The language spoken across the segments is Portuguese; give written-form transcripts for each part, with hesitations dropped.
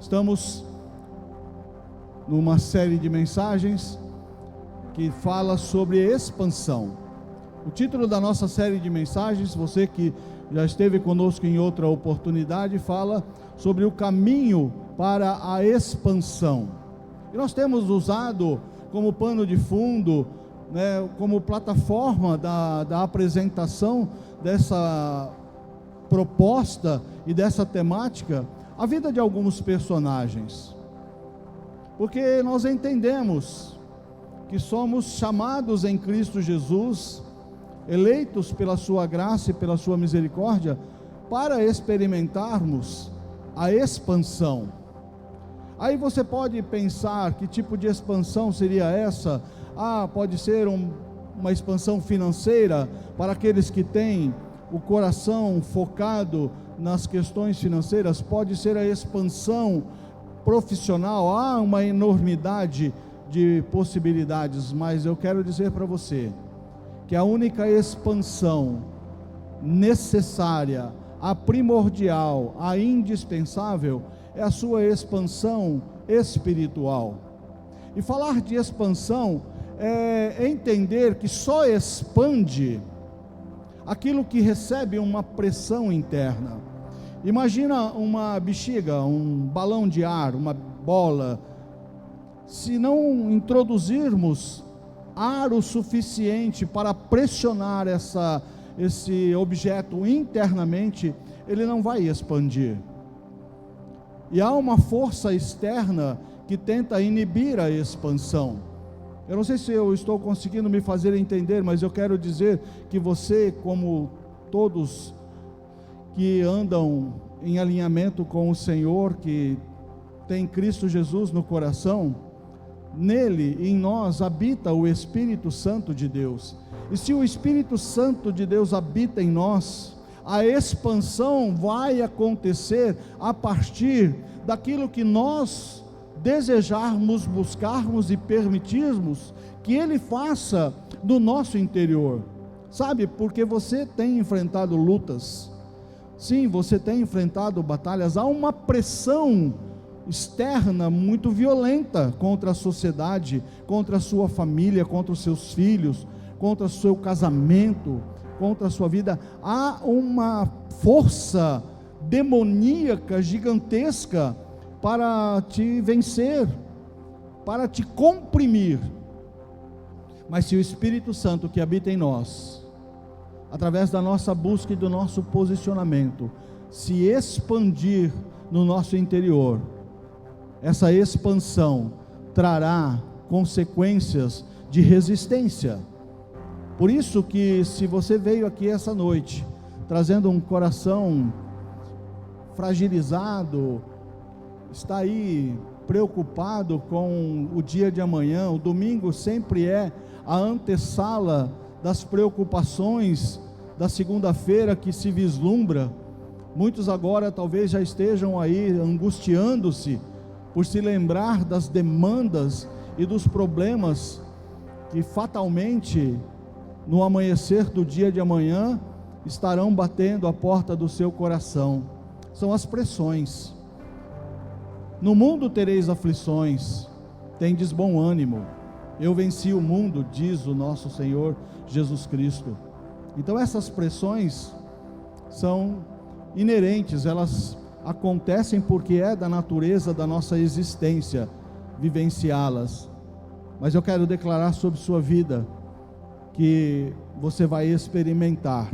Estamos numa série de mensagens que fala sobre expansão. O título da nossa série de mensagens, você que já esteve conosco em outra oportunidade, fala sobre o caminho para a expansão. E nós temos usado como pano de fundo, como plataforma da apresentação dessa proposta e dessa temática, a vida de alguns personagens. Porque nós entendemos que somos chamados em Cristo Jesus, eleitos pela sua graça e pela sua misericórdia, para experimentarmos a expansão. Aí você pode pensar, que tipo de expansão seria essa? Pode ser uma expansão financeira, para aqueles que têm o coração focado nas questões financeiras. Pode ser a expansão profissional. Há uma enormidade de possibilidades, mas eu quero dizer para você que a única expansão necessária, a primordial, a indispensável, é a sua expansão espiritual. E falar de expansão é entender que só expande aquilo que recebe uma pressão interna. Imagina uma bexiga, um balão de ar, uma bola. Se não introduzirmos ar o suficiente para pressionar esse objeto internamente, ele não vai expandir. E há uma força externa que tenta inibir a expansão. Eu não sei se eu estou conseguindo me fazer entender, mas eu quero dizer que você, como todos que andam em alinhamento com o Senhor, que tem Cristo Jesus no coração, nele, em nós, habita o Espírito Santo de Deus. E se o Espírito Santo de Deus habita em nós, a expansão vai acontecer a partir daquilo que nós desejarmos, buscarmos e permitirmos que Ele faça no nosso interior. Sabe, porque você tem enfrentado lutas, sim, você tem enfrentado batalhas. Há uma pressão externa muito violenta contra a sociedade, contra a sua família, contra os seus filhos, contra o seu casamento, contra a sua vida. Há uma força demoníaca gigantesca para te vencer, para te comprimir. Mas se o Espírito Santo que habita em nós, através da nossa busca e do nosso posicionamento, se expandir no nosso interior, essa expansão trará consequências de resistência. Por isso que, se você veio aqui essa noite trazendo um coração fragilizado, está aí preocupado com o dia de amanhã, o domingo sempre é a antessala das preocupações da segunda-feira que se vislumbra. Muitos agora talvez já estejam aí angustiando-se por se lembrar das demandas e dos problemas que fatalmente no amanhecer do dia de amanhã estarão batendo a porta do seu coração. São as pressões. No mundo tereis aflições, tendes bom ânimo, eu venci o mundo, diz o nosso Senhor Jesus Cristo. Então essas pressões são inerentes, elas acontecem porque é da natureza da nossa existência vivenciá-las. Mas eu quero declarar sobre sua vida que você vai experimentar,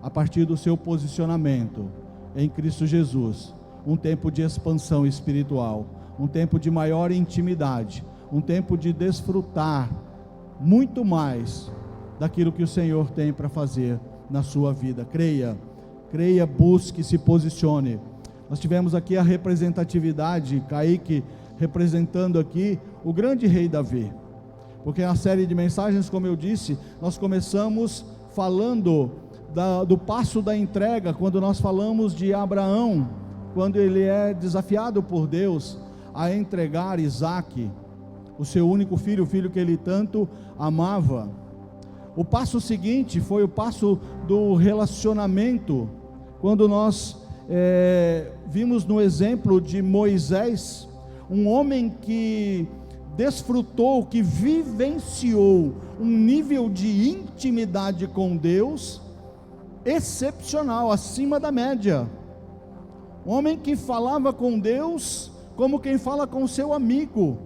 a partir do seu posicionamento em Cristo Jesus, um tempo de expansão espiritual, um tempo de maior intimidade, um tempo de desfrutar muito mais daquilo que o Senhor tem para fazer na sua vida. Creia, busque, se posicione. Nós tivemos aqui a representatividade, Kaique representando aqui o grande rei Davi, porque na série de mensagens, como eu disse, nós começamos falando do passo da entrega, quando nós falamos de Abraão, quando ele é desafiado por Deus a entregar Isaque, o seu único filho, o filho que ele tanto amava. O passo seguinte foi o passo do relacionamento, quando nós vimos no exemplo de Moisés, um homem que desfrutou, que vivenciou um nível de intimidade com Deus excepcional, acima da média. Um homem que falava com Deus como quem fala com seu amigo.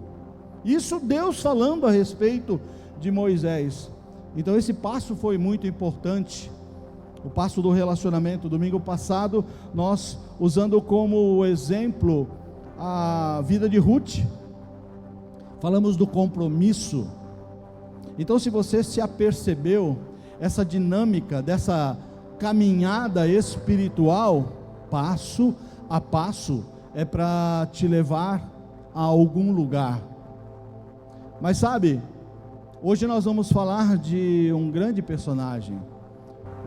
Isso Deus falando a respeito de Moisés. Então esse passo foi muito importante, o passo do relacionamento. Domingo passado nós, usando como exemplo a vida de Ruth, falamos do compromisso. Então, se você se apercebeu, essa dinâmica dessa caminhada espiritual, passo a passo, é para te levar a algum lugar. Mas sabe, hoje nós vamos falar de um grande personagem.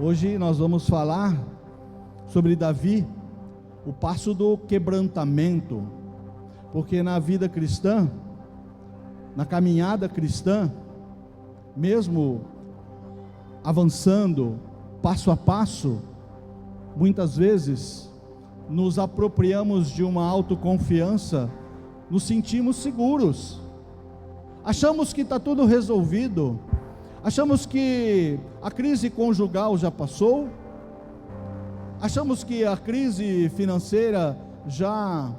Hoje nós vamos falar sobre Davi, o passo do quebrantamento. Porque na vida cristã, na caminhada cristã, mesmo avançando passo a passo, muitas vezes nos apropriamos de uma autoconfiança, nos sentimos seguros, achamos que está tudo resolvido, achamos que a crise conjugal já passou, achamos que a crise financeira já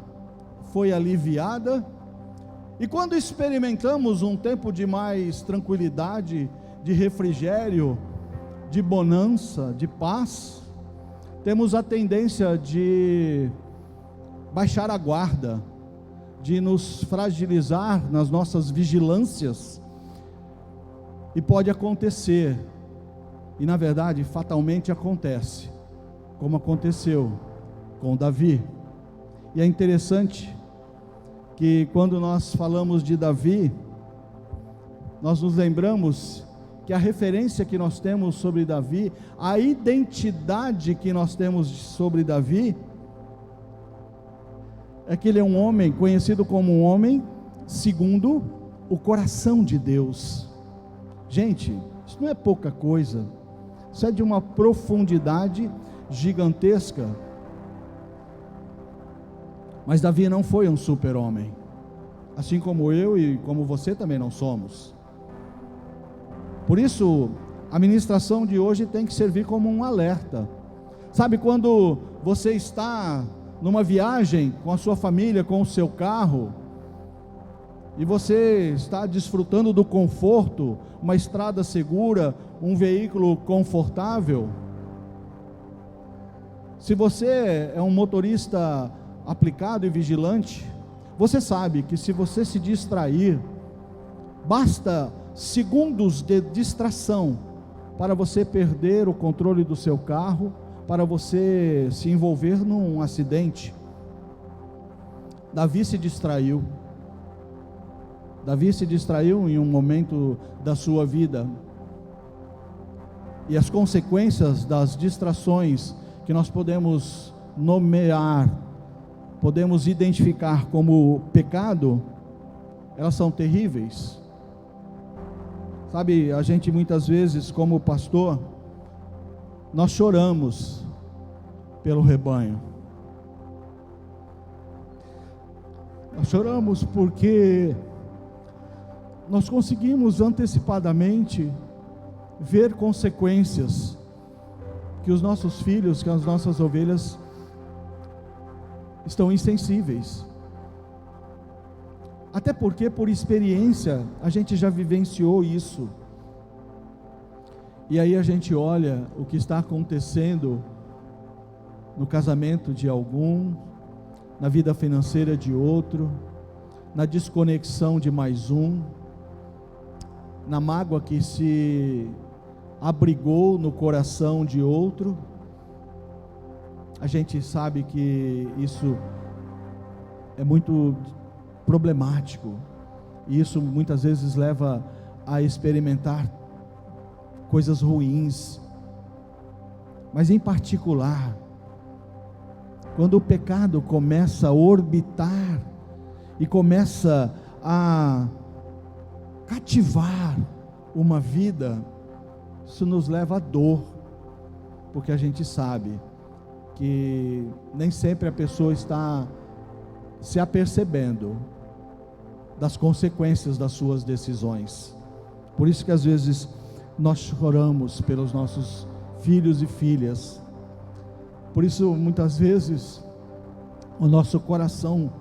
foi aliviada, e quando experimentamos um tempo de mais tranquilidade, de refrigério, de bonança, de paz, temos a tendência de baixar a guarda, de nos fragilizar nas nossas vigilâncias, e pode acontecer, e na verdade fatalmente acontece, como aconteceu com Davi. E é interessante que quando nós falamos de Davi, nós nos lembramos que a referência que nós temos sobre Davi, a identidade que nós temos sobre Davi, é que ele é um homem, conhecido como um homem segundo o coração de Deus. Gente, isso não é pouca coisa, isso é de uma profundidade gigantesca. Mas Davi não foi um super-homem, assim como eu e como você também não somos. Por isso, a ministração de hoje tem que servir como um alerta. Sabe, quando você está numa viagem com a sua família, com o seu carro, e você está desfrutando do conforto, uma estrada segura, um veículo confortável, se você é um motorista aplicado e vigilante, você sabe que se você se distrair, basta segundos de distração para você perder o controle do seu carro, para você se envolver num acidente. Davi se distraiu em um momento da sua vida, e as consequências das distrações que nós podemos nomear, podemos identificar como pecado, elas são terríveis. Sabe, a gente muitas vezes, como pastor, nós choramos pelo rebanho. Nós choramos porque nós conseguimos antecipadamente ver consequências que os nossos filhos, que as nossas ovelhas estão insensíveis. Até porque, por experiência, a gente já vivenciou isso. E aí a gente olha o que está acontecendo no casamento de algum, na vida financeira de outro, na desconexão de mais um, na mágoa que se abrigou no coração de outro. A gente sabe que isso é muito problemático, e isso muitas vezes leva a experimentar coisas ruins. Mas em particular, quando o pecado começa a orbitar e começa a cativar uma vida, isso nos leva à dor, porque a gente sabe que nem sempre a pessoa está se apercebendo das consequências das suas decisões. Por isso que às vezes nós choramos pelos nossos filhos e filhas. Por isso muitas vezes o nosso coração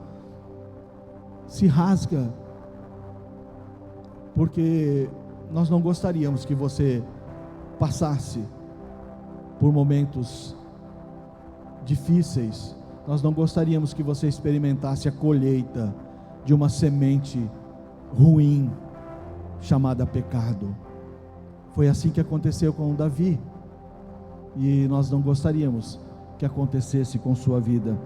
se rasga, porque nós não gostaríamos que você passasse por momentos difíceis. Nós não gostaríamos que você experimentasse a colheita de uma semente ruim chamada pecado. Foi assim que aconteceu com Davi, e nós não gostaríamos que acontecesse com sua vida.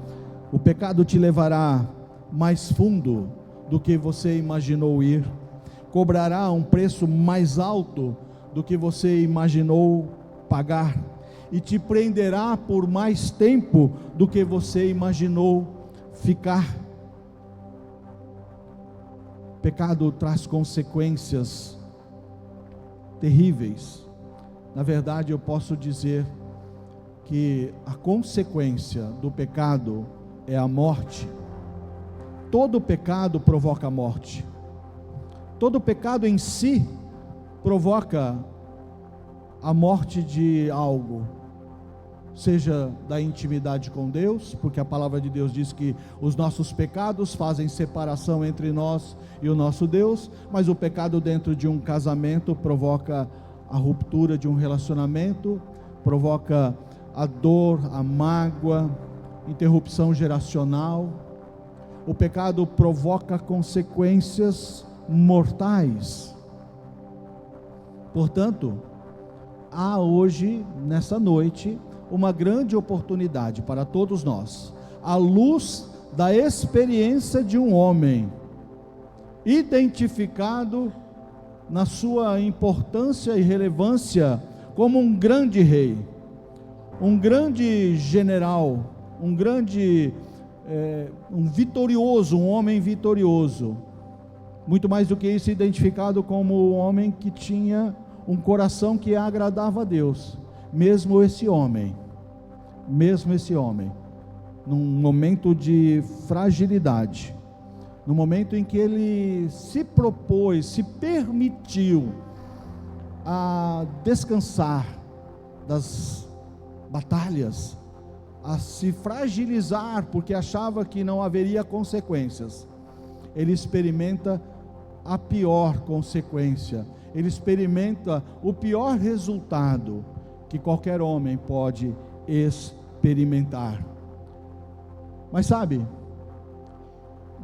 O pecado te levará mais fundo do que você imaginou ir, cobrará um preço mais alto do que você imaginou pagar, e te prenderá por mais tempo do que você imaginou ficar. Pecado traz consequências terríveis. Na verdade, eu posso dizer que a consequência do pecado é a morte. Todo pecado provoca a morte. Todo pecado em si provoca a morte de algo, seja da intimidade com Deus, porque a palavra de Deus diz que os nossos pecados fazem separação entre nós e o nosso Deus, mas o pecado dentro de um casamento provoca a ruptura de um relacionamento, provoca a dor, a mágoa, interrupção geracional. O pecado provoca consequências mortais. Portanto, há hoje, nessa noite, uma grande oportunidade para todos nós, à luz da experiência de um homem, identificado na sua importância e relevância como um grande rei, um grande general, um vitorioso, um homem vitorioso. Muito mais do que isso, identificado como um homem que tinha um coração que agradava a Deus. Mesmo esse homem, num momento de fragilidade, no momento em que ele se propôs, se permitiu a descansar das batalhas, a se fragilizar, porque achava que não haveria consequências, ele experimenta a pior consequência, ele experimenta o pior resultado que qualquer homem pode experimentar. Mas sabe,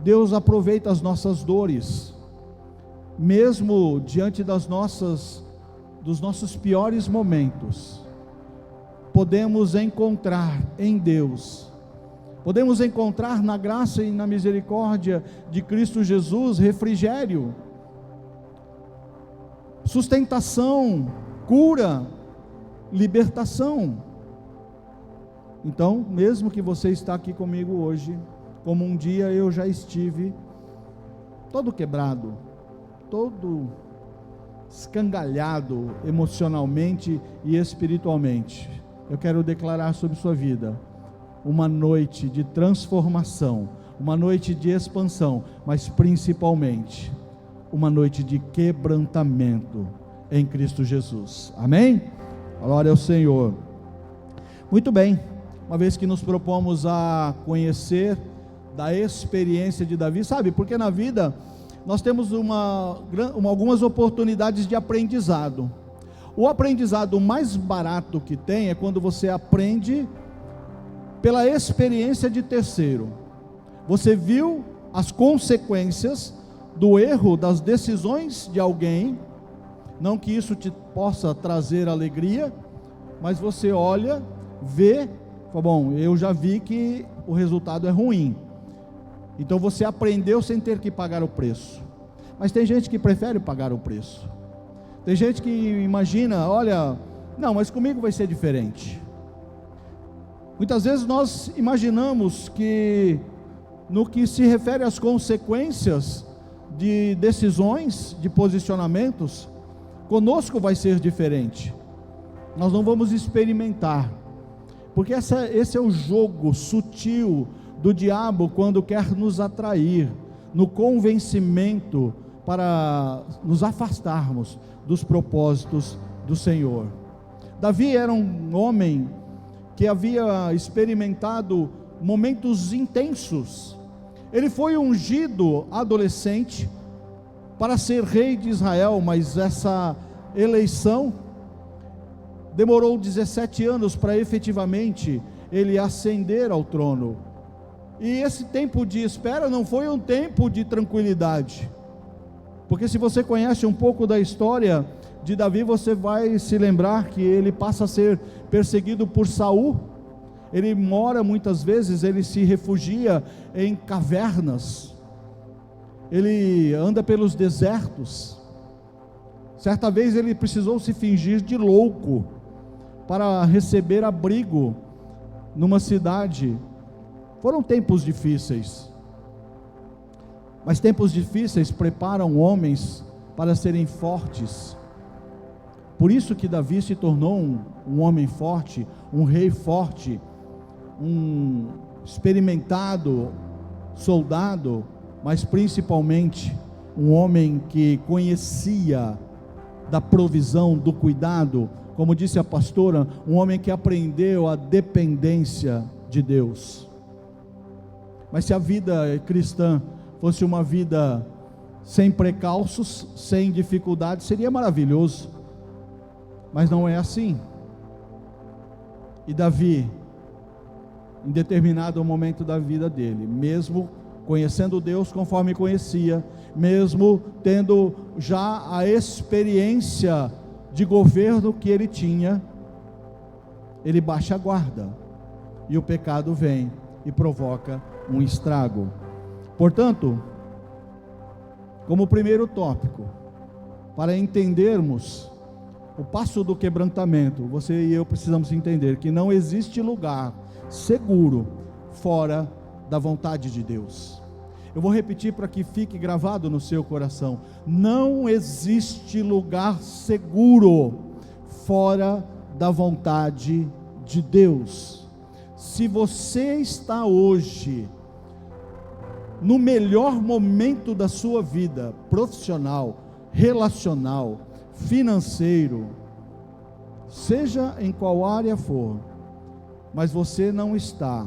Deus aproveita as nossas dores, mesmo diante dos nossos piores momentos. Podemos encontrar em Deus, podemos encontrar na graça e na misericórdia de Cristo Jesus refrigério, sustentação, cura, libertação. Então, mesmo que você está aqui comigo hoje, como um dia eu já estive, todo quebrado, todo escangalhado emocionalmente e espiritualmente, eu quero declarar sobre sua vida uma noite de transformação, uma noite de expansão, mas principalmente uma noite de quebrantamento em Cristo Jesus. Amém? Glória ao Senhor. Muito bem, uma vez que nos propomos a conhecer da experiência de Davi, sabe, porque na vida nós temos algumas oportunidades de aprendizado. O aprendizado mais barato que tem é quando você aprende pela experiência de terceiro. Você viu as consequências do erro, das decisões de alguém, não que isso te possa trazer alegria, mas você olha, vê, fala, bom, eu já vi que o resultado é ruim, então você aprendeu sem ter que pagar o preço. Mas tem gente que prefere pagar o preço, tem gente que imagina, olha, não, mas comigo vai ser diferente. Muitas vezes nós imaginamos que, no que se refere às consequências de decisões, de posicionamentos, conosco vai ser diferente. Nós não vamos experimentar, porque esse é o jogo sutil do diabo quando quer nos atrair no convencimento para nos afastarmos dos propósitos do Senhor. Davi era um homem que havia experimentado momentos intensos. Ele foi ungido adolescente para ser rei de Israel, mas essa eleição demorou 17 anos para efetivamente ele ascender ao trono. E esse tempo de espera não foi um tempo de tranquilidade, porque se você conhece um pouco da história de Davi, você vai se lembrar que ele passa a ser perseguido por Saul. Ele mora muitas vezes, ele se refugia em cavernas, ele anda pelos desertos. Certa vez ele precisou se fingir de louco para receber abrigo numa cidade. Foram tempos difíceis, mas tempos difíceis preparam homens para serem fortes. Por isso que Davi se tornou um homem forte, um rei forte, um experimentado soldado, mas principalmente um homem que conhecia da provisão, do cuidado, como disse a pastora, um homem que aprendeu a dependência de Deus. Mas se a vida cristã fosse uma vida sem precalços, sem dificuldades, seria maravilhoso, mas não é assim. E Davi, em determinado momento da vida dele, mesmo conhecendo Deus conforme conhecia, mesmo tendo já a experiência de governo que ele tinha, ele baixa a guarda, e o pecado vem e provoca um estrago. Portanto, como primeiro tópico, para entendermos o passo do quebrantamento, você e eu precisamos entender que não existe lugar seguro fora da vontade de Deus. Eu vou repetir para que fique gravado no seu coração: não existe lugar seguro fora da vontade de Deus. Se você está hoje no melhor momento da sua vida, profissional, relacional, financeiro, seja em qual área for, mas você não está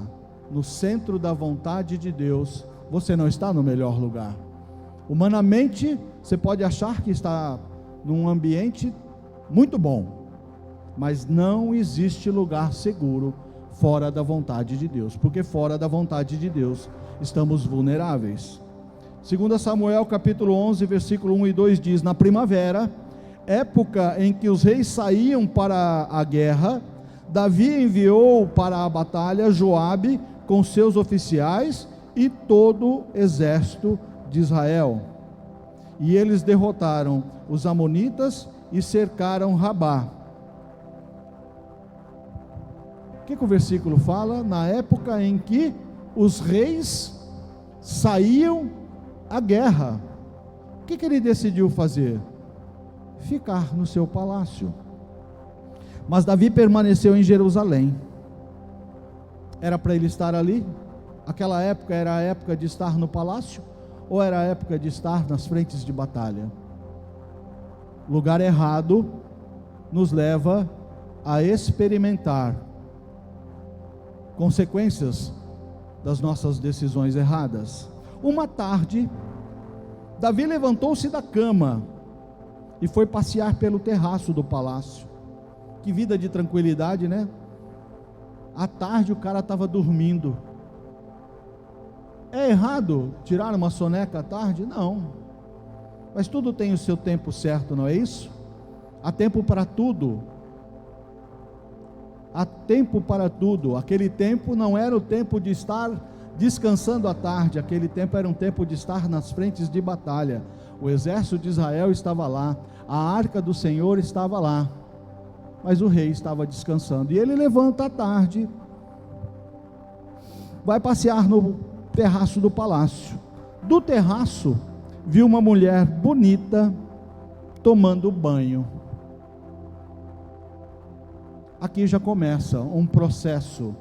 no centro da vontade de Deus, você não está no melhor lugar. Humanamente, você pode achar que está num ambiente muito bom, mas não existe lugar seguro fora da vontade de Deus, porque fora da vontade de Deus estamos vulneráveis. 2 Samuel capítulo 11, versículo 1 e 2 diz: na primavera, época em que os reis saíam para a guerra, Davi enviou para a batalha Joabe com seus oficiais e todo o exército de Israel, e eles derrotaram os amonitas e cercaram Rabá. O que o versículo fala? Na época em que os reis saíam à guerra, o que ele decidiu fazer? Ficar no seu palácio. Mas Davi permaneceu em Jerusalém. Era para ele estar ali? Aquela época era a época de estar no palácio? Ou era a época de estar nas frentes de batalha? Lugar errado nos leva a experimentar consequências das nossas decisões erradas. Uma tarde, Davi levantou-se da cama e foi passear pelo terraço do palácio. Que vida de tranquilidade, né? À tarde o cara estava dormindo. É errado tirar uma soneca à tarde? Não, mas tudo tem o seu tempo certo, não é isso? Há tempo para tudo. Há tempo para tudo. Aquele tempo não era o tempo de estar descansando à tarde, aquele tempo era um tempo de estar nas frentes de batalha. O exército de Israel estava lá, a arca do Senhor estava lá, mas o rei estava descansando. E ele levanta à tarde, vai passear no terraço do palácio. Do terraço, viu uma mulher bonita tomando banho. aqui já começa um processo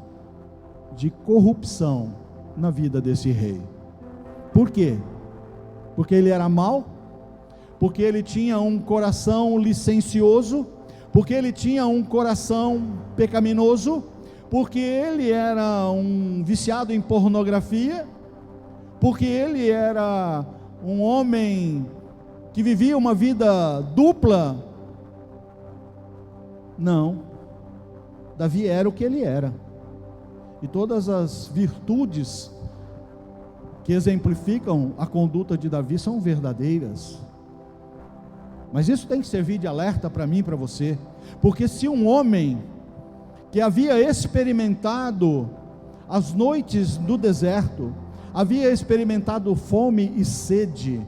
de corrupção na vida desse rei. Por quê? Porque ele era mau? Porque ele tinha um coração licencioso? Porque ele tinha um coração pecaminoso? Porque ele era um viciado em pornografia? Porque ele era um homem que vivia uma vida dupla? Não. Davi era o que ele era. E todas as virtudes que exemplificam a conduta de Davi são verdadeiras. Mas isso tem que servir de alerta para mim e para você. Porque se um homem que havia experimentado as noites do deserto, havia experimentado fome e sede,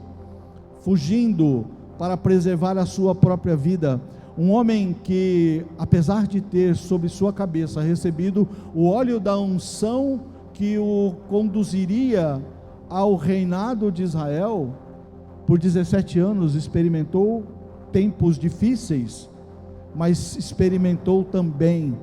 fugindo para preservar a sua própria vida, um homem que, apesar de ter sobre sua cabeça recebido o óleo da unção que o conduziria ao reinado de Israel, por 17 anos experimentou tempos difíceis, mas experimentou também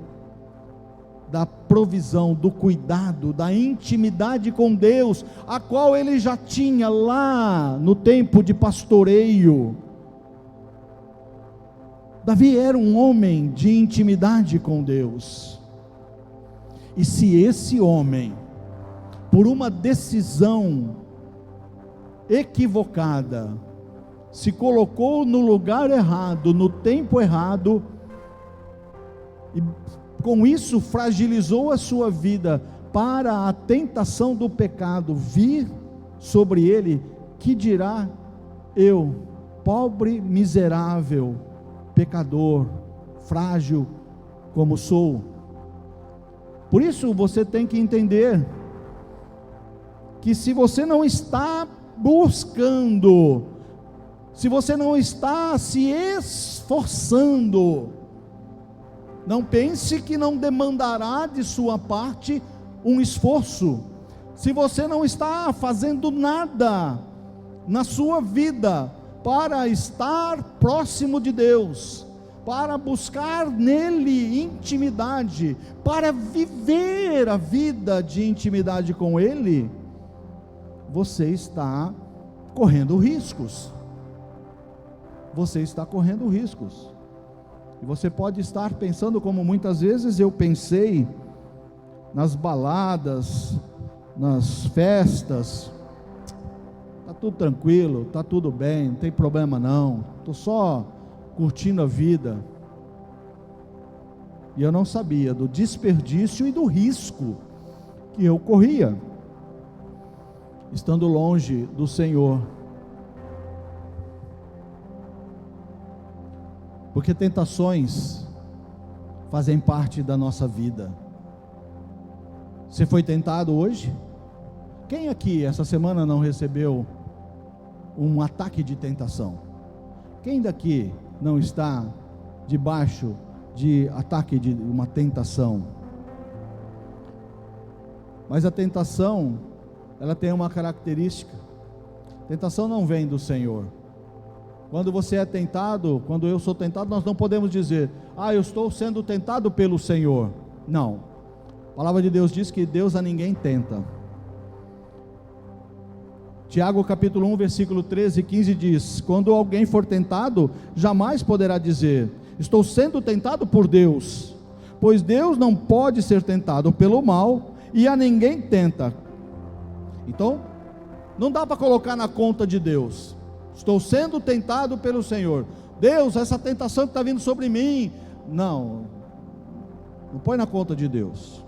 da provisão, do cuidado, da intimidade com Deus, a qual ele já tinha lá no tempo de pastoreio. Davi era um homem de intimidade com Deus. E se esse homem, por uma decisão equivocada, se colocou no lugar errado, no tempo errado, e com isso fragilizou a sua vida para a tentação do pecado vir sobre ele, que dirá eu, pobre, miserável, pecador, frágil como sou? Por isso você tem que entender que se você não está buscando, se você não está se esforçando, não pense que não demandará de sua parte um esforço. Se você não está fazendo nada na sua vida para estar próximo de Deus, para buscar nele intimidade, para viver a vida de intimidade com Ele, você está correndo riscos. Você está correndo riscos. E você pode estar pensando, como muitas vezes eu pensei, nas baladas, nas festas: está tudo tranquilo, está tudo bem, não tem problema não, estou só curtindo a vida. E eu não sabia do desperdício e do risco que eu corria, estando longe do Senhor. Porque tentações fazem parte da nossa vida. Você foi tentado hoje? Quem aqui essa semana não recebeu um ataque de tentação? Quem daqui não está debaixo de ataque de uma tentação? Mas a tentação, ela tem uma característica: tentação não vem do Senhor. Quando você é tentado, quando eu sou tentado, nós não podemos dizer: eu estou sendo tentado pelo Senhor. Não, a palavra de Deus diz que Deus a ninguém tenta. Tiago capítulo 1 versículo 13 e 15 diz: quando alguém for tentado, jamais poderá dizer: estou sendo tentado por Deus, pois Deus não pode ser tentado pelo mal, e a ninguém tenta. Então, não dá para colocar na conta de Deus: estou sendo tentado pelo Senhor. Deus, essa tentação que está vindo sobre mim, não põe na conta de Deus.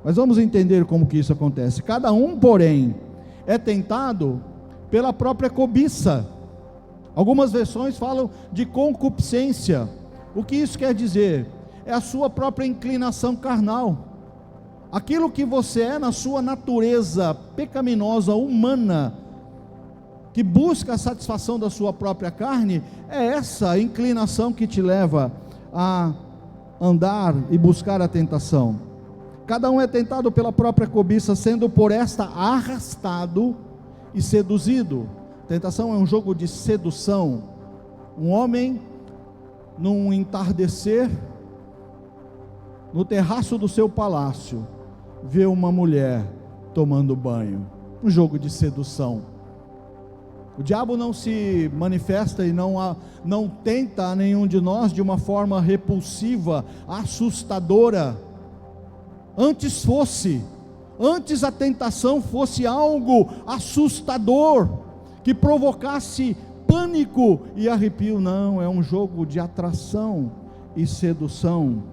Mas vamos entender como que isso acontece. Cada um, porém, é tentado pela própria cobiça. Algumas versões falam de concupiscência. O que isso quer dizer? É a sua própria inclinação carnal. Aquilo que você é na sua natureza pecaminosa, humana, que busca a satisfação da sua própria carne, é essa inclinação que te leva a andar e buscar a tentação. Cada um é tentado pela própria cobiça, sendo por esta arrastado e seduzido. Tentação é um jogo de sedução. Um homem, num entardecer, no terraço do seu palácio, vê uma mulher tomando banho. Um jogo de sedução. O diabo não se manifesta e não tenta a nenhum de nós de uma forma repulsiva, assustadora. Antes a tentação fosse algo assustador, que provocasse pânico e arrepio. Não, é um jogo de atração e sedução.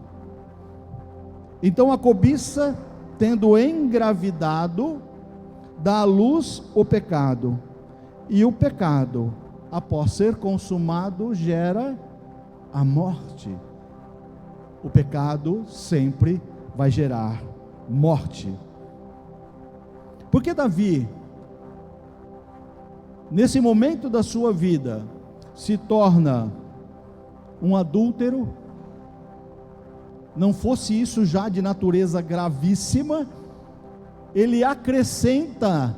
Então a cobiça, tendo engravidado, dá à luz o pecado, e o pecado, após ser consumado, gera a morte. O pecado sempre vai gerar morte. Porque Davi, nesse momento da sua vida, se torna um adúltero, não fosse isso já de natureza gravíssima, ele acrescenta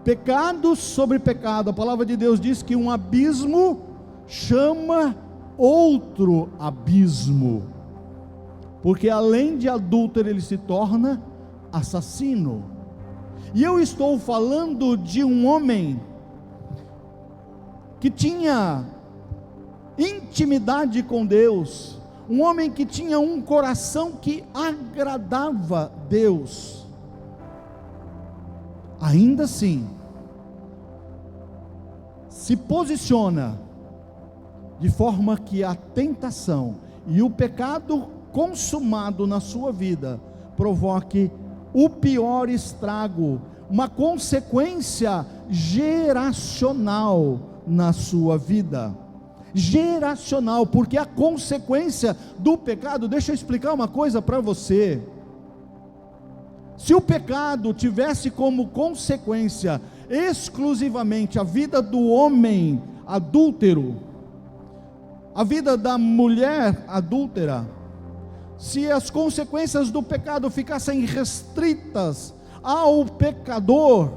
pecado sobre pecado. A palavra de Deus diz que um abismo chama outro abismo, porque além de adúltero ele se torna assassino. E eu estou falando de um homem que tinha intimidade com Deus, um homem que tinha um coração que agradava Deus. Ainda assim, se posiciona de forma que a tentação e o pecado consumado na sua vida provoque o pior estrago, uma consequência geracional na sua vida. Geracional, porque a consequência do pecado, deixa eu explicar uma coisa para você. Se o pecado tivesse como consequência exclusivamente a vida do homem adúltero, a vida da mulher adúltera, se as consequências do pecado ficassem restritas ao pecador,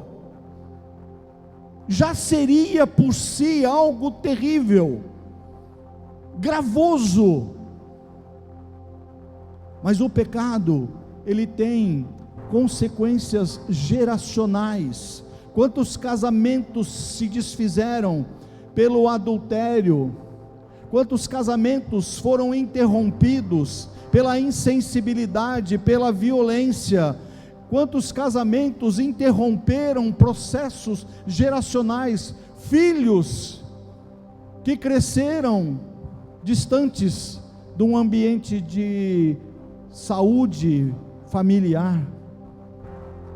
já seria por si algo terrível, gravoso. Mas o pecado, ele tem consequências geracionais. Quantos casamentos se desfizeram pelo adultério? Quantos casamentos foram interrompidos pela insensibilidade, pela violência? Quantos casamentos interromperam processos geracionais? Filhos que cresceram distantes de um ambiente de saúde familiar.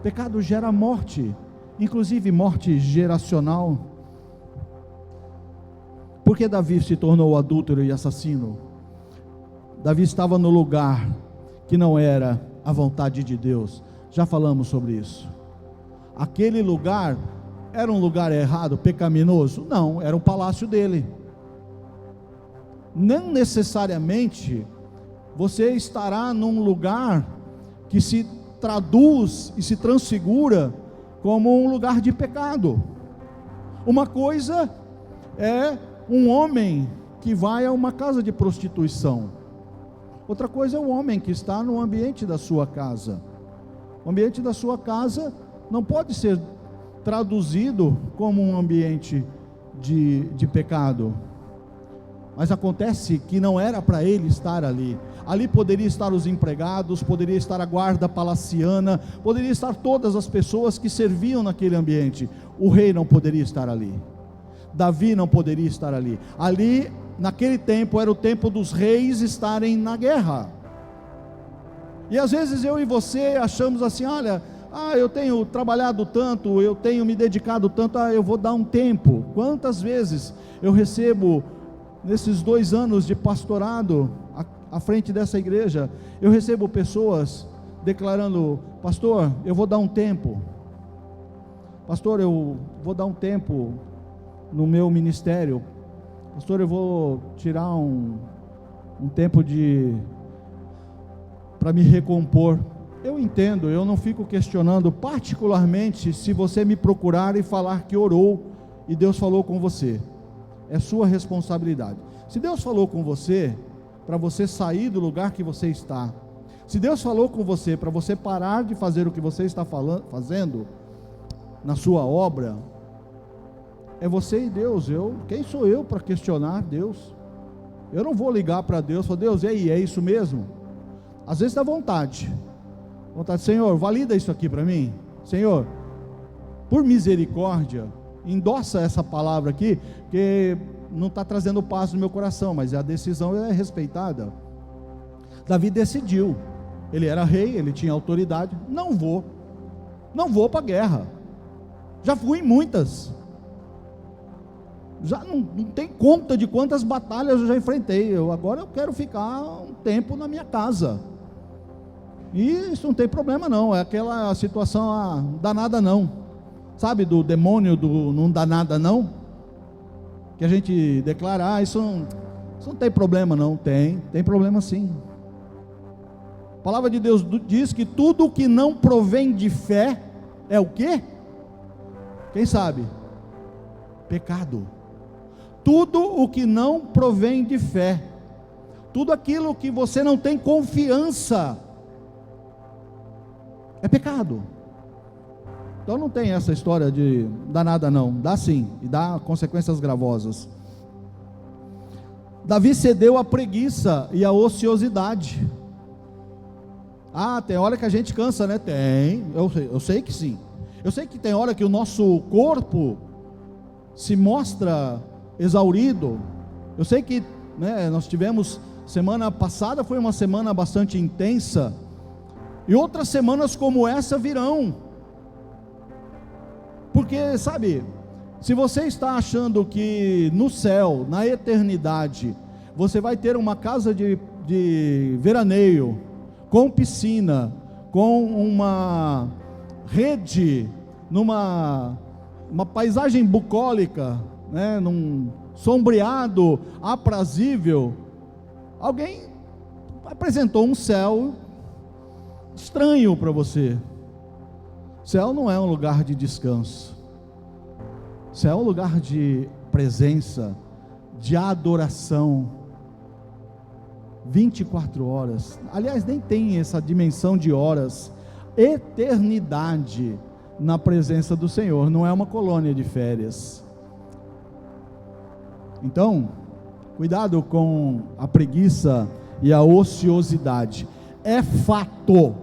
Pecado gera morte, inclusive morte geracional. Por que Davi se tornou adúltero e assassino? Davi estava no lugar que não era a vontade de Deus. Já falamos sobre isso. Aquele lugar era um lugar errado, pecaminoso? Não, era o palácio dele. Não necessariamente você estará num lugar que se traduz e se transfigura como um lugar de pecado. Uma coisa é um homem que vai a uma casa de prostituição, outra coisa é o homem que está no ambiente da sua casa. O ambiente da sua casa não pode ser traduzido como um ambiente de pecado, mas acontece que não era para ele estar ali. Ali poderia estar os empregados, poderia estar a guarda palaciana, poderia estar todas as pessoas que serviam naquele ambiente. O rei não poderia estar ali, Davi não poderia estar ali. Ali, naquele tempo, era o tempo dos reis estarem na guerra. E às vezes eu e você achamos assim: olha, eu tenho trabalhado tanto, eu tenho me dedicado tanto, eu vou dar um tempo. Quantas vezes eu recebo, nesses 2 anos de pastorado à frente dessa igreja, eu recebo pessoas declarando: pastor, eu vou dar um tempo, pastor, eu vou dar um tempo no meu ministério, pastor, eu vou tirar um tempo para me recompor. Eu entendo, eu não fico questionando, particularmente se você me procurar e falar que orou e Deus falou com você, é sua responsabilidade. Se Deus falou com você, para você sair do lugar que você está. Se Deus falou com você para você parar de fazer o que você está fazendo na sua obra, é você e Deus. Quem sou eu para questionar Deus? Eu não vou ligar para Deus e falar: Deus, e aí, é isso mesmo? Às vezes dá vontade, Senhor, valida isso aqui para mim. Senhor, por misericórdia, endossa essa palavra aqui, que não está trazendo paz no meu coração, mas a decisão é respeitada. Davi decidiu, ele era rei, ele tinha autoridade: não vou para a guerra, já fui em muitas, já não tem conta de quantas batalhas eu já enfrentei, agora eu quero ficar um tempo na minha casa. E isso não tem problema não, é aquela situação, não dá nada não, sabe, do demônio do não dá nada não, que a gente declara: isso não tem problema não. Tem problema sim. A palavra de Deus diz que tudo que não provém de fé é o quê? Quem sabe? Pecado. Tudo o que não provém de fé, tudo aquilo que você não tem confiança, é pecado. Então não tem essa história de dá nada não, dá sim, e dá consequências gravosas. Davi cedeu à preguiça e à ociosidade. Tem hora que a gente cansa, né? Tem, eu sei que sim. Eu sei que tem hora que o nosso corpo se mostra exaurido. Eu sei que, né, nós tivemos, semana passada foi uma semana bastante intensa, e outras semanas como essa virão. Porque, sabe, se você está achando que no céu, na eternidade, você vai ter uma casa de veraneio, com piscina, com uma rede, numa paisagem bucólica, né, num sombreado aprazível, alguém apresentou um céu estranho para você. Céu não é um lugar de descanso, céu é um lugar de presença, de adoração, 24 horas, aliás nem tem essa dimensão de horas, eternidade na presença do Senhor, não é uma colônia de férias. Então, cuidado com a preguiça e a ociosidade, é fato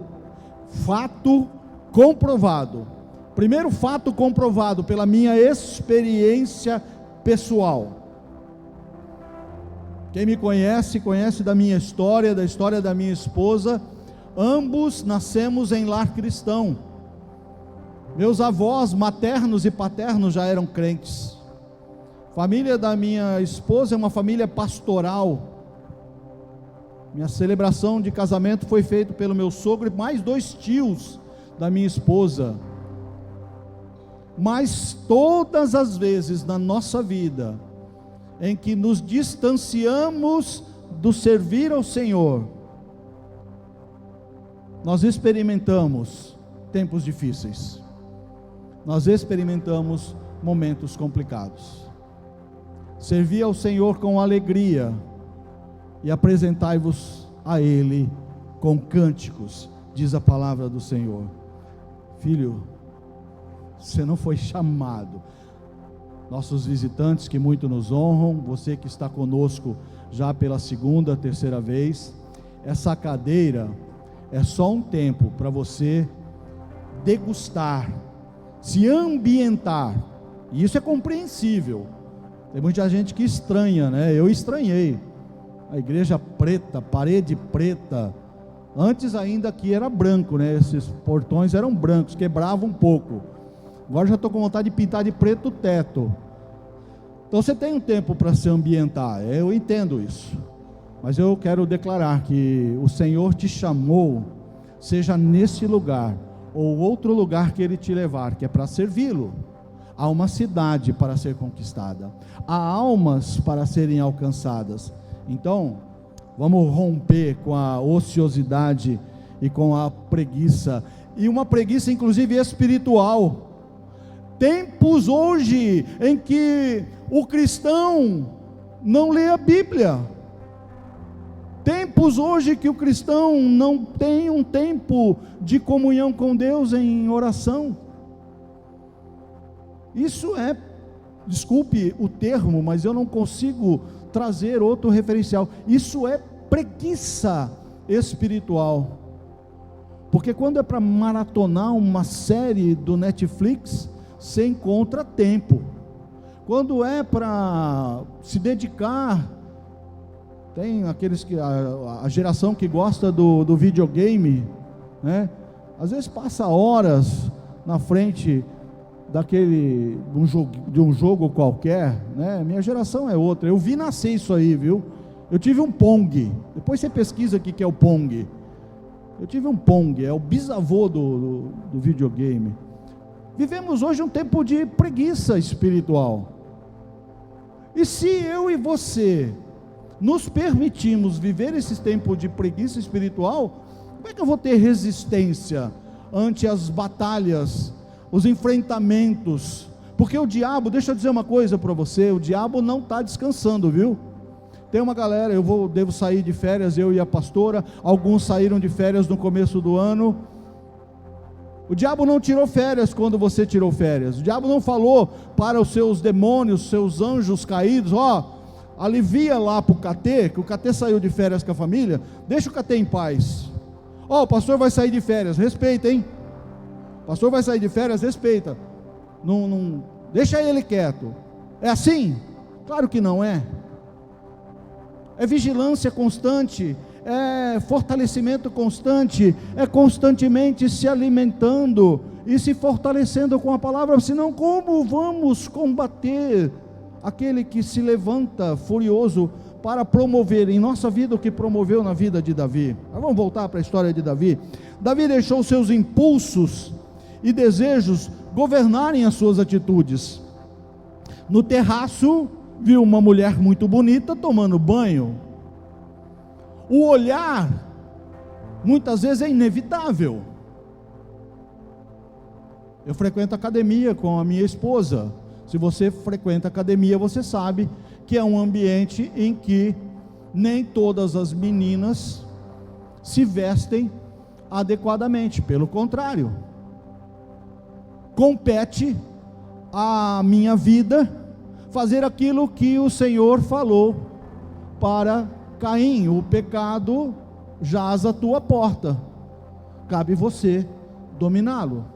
comprovado. Primeiro fato comprovado pela minha experiência pessoal. Quem me conhece, conhece da minha história, da história da minha esposa. Ambos nascemos em lar cristão. Meus avós maternos e paternos já eram crentes. Família da minha esposa é uma família pastoral. Minha celebração de casamento foi feita pelo meu sogro e mais 2 tios da minha esposa. Mas todas as vezes na nossa vida em que nos distanciamos do servir ao Senhor, nós experimentamos tempos difíceis, nós experimentamos momentos complicados. Servi ao Senhor com alegria e apresentai-vos a Ele com cânticos, diz a palavra do Senhor. Filho, você não foi chamado. Nossos visitantes que muito nos honram, você que está conosco já pela 2ª, 3ª vez, essa cadeira é só um tempo para você degustar, se ambientar, e isso é compreensível. Tem muita gente que estranha, né? Eu estranhei, a igreja preta, parede preta, antes ainda aqui era branco, né? Esses portões eram brancos, quebravam um pouco, agora já estou com vontade de pintar de preto o teto. Então você tem um tempo para se ambientar, eu entendo isso, mas eu quero declarar que o Senhor te chamou, seja nesse lugar, ou outro lugar que Ele te levar, que é para servi-lo. Há uma cidade para ser conquistada, há almas para serem alcançadas. Então, vamos romper com a ociosidade e com a preguiça, e uma preguiça inclusive espiritual. Tempos hoje em que o cristão não lê a Bíblia, Vivemos hoje que o cristão não tem um tempo de comunhão com Deus em oração. Isso é, desculpe o termo, mas eu não consigo trazer outro referencial. Isso é preguiça espiritual. Porque quando é para maratonar uma série do Netflix, você encontra tempo. Quando é para se dedicar, tem aqueles que a geração que gosta do videogame, né? Às vezes passa horas na frente de um jogo qualquer, né? Minha geração é outra. Eu vi nascer isso aí, viu? Eu tive um Pong. Depois você pesquisa o que é o Pong. Eu tive um Pong, é o bisavô do videogame. Vivemos hoje um tempo de preguiça espiritual. E se eu e você nos permitimos viver esse tempo de preguiça espiritual, como é que eu vou ter resistência ante as batalhas, os enfrentamentos? Porque o diabo, deixa eu dizer uma coisa para você, o diabo não está descansando, viu? Tem uma galera, devo sair de férias, eu e a pastora, alguns saíram de férias no começo do ano. O diabo não tirou férias quando você tirou férias. O diabo não falou para os seus demônios, seus anjos caídos, alivia lá para o Catê, que o Catê saiu de férias com a família, deixa o Catê em paz. O pastor vai sair de férias, respeita, hein? O pastor vai sair de férias, respeita. Não, deixa ele quieto. É assim? Claro que não é. É vigilância constante, é fortalecimento constante, é constantemente se alimentando e se fortalecendo com a palavra, senão como vamos combater aquele que se levanta furioso para promover em nossa vida o que promoveu na vida de Davi? Mas vamos voltar para a história de Davi. Davi deixou seus impulsos e desejos governarem as suas atitudes. No terraço, viu uma mulher muito bonita tomando banho. O olhar, muitas vezes é inevitável. Eu frequento academia com a minha esposa. Se você frequenta academia, você sabe que é um ambiente em que nem todas as meninas se vestem adequadamente. Pelo contrário, compete à minha vida fazer aquilo que o Senhor falou para Caim: o pecado jaz à tua porta, cabe você dominá-lo.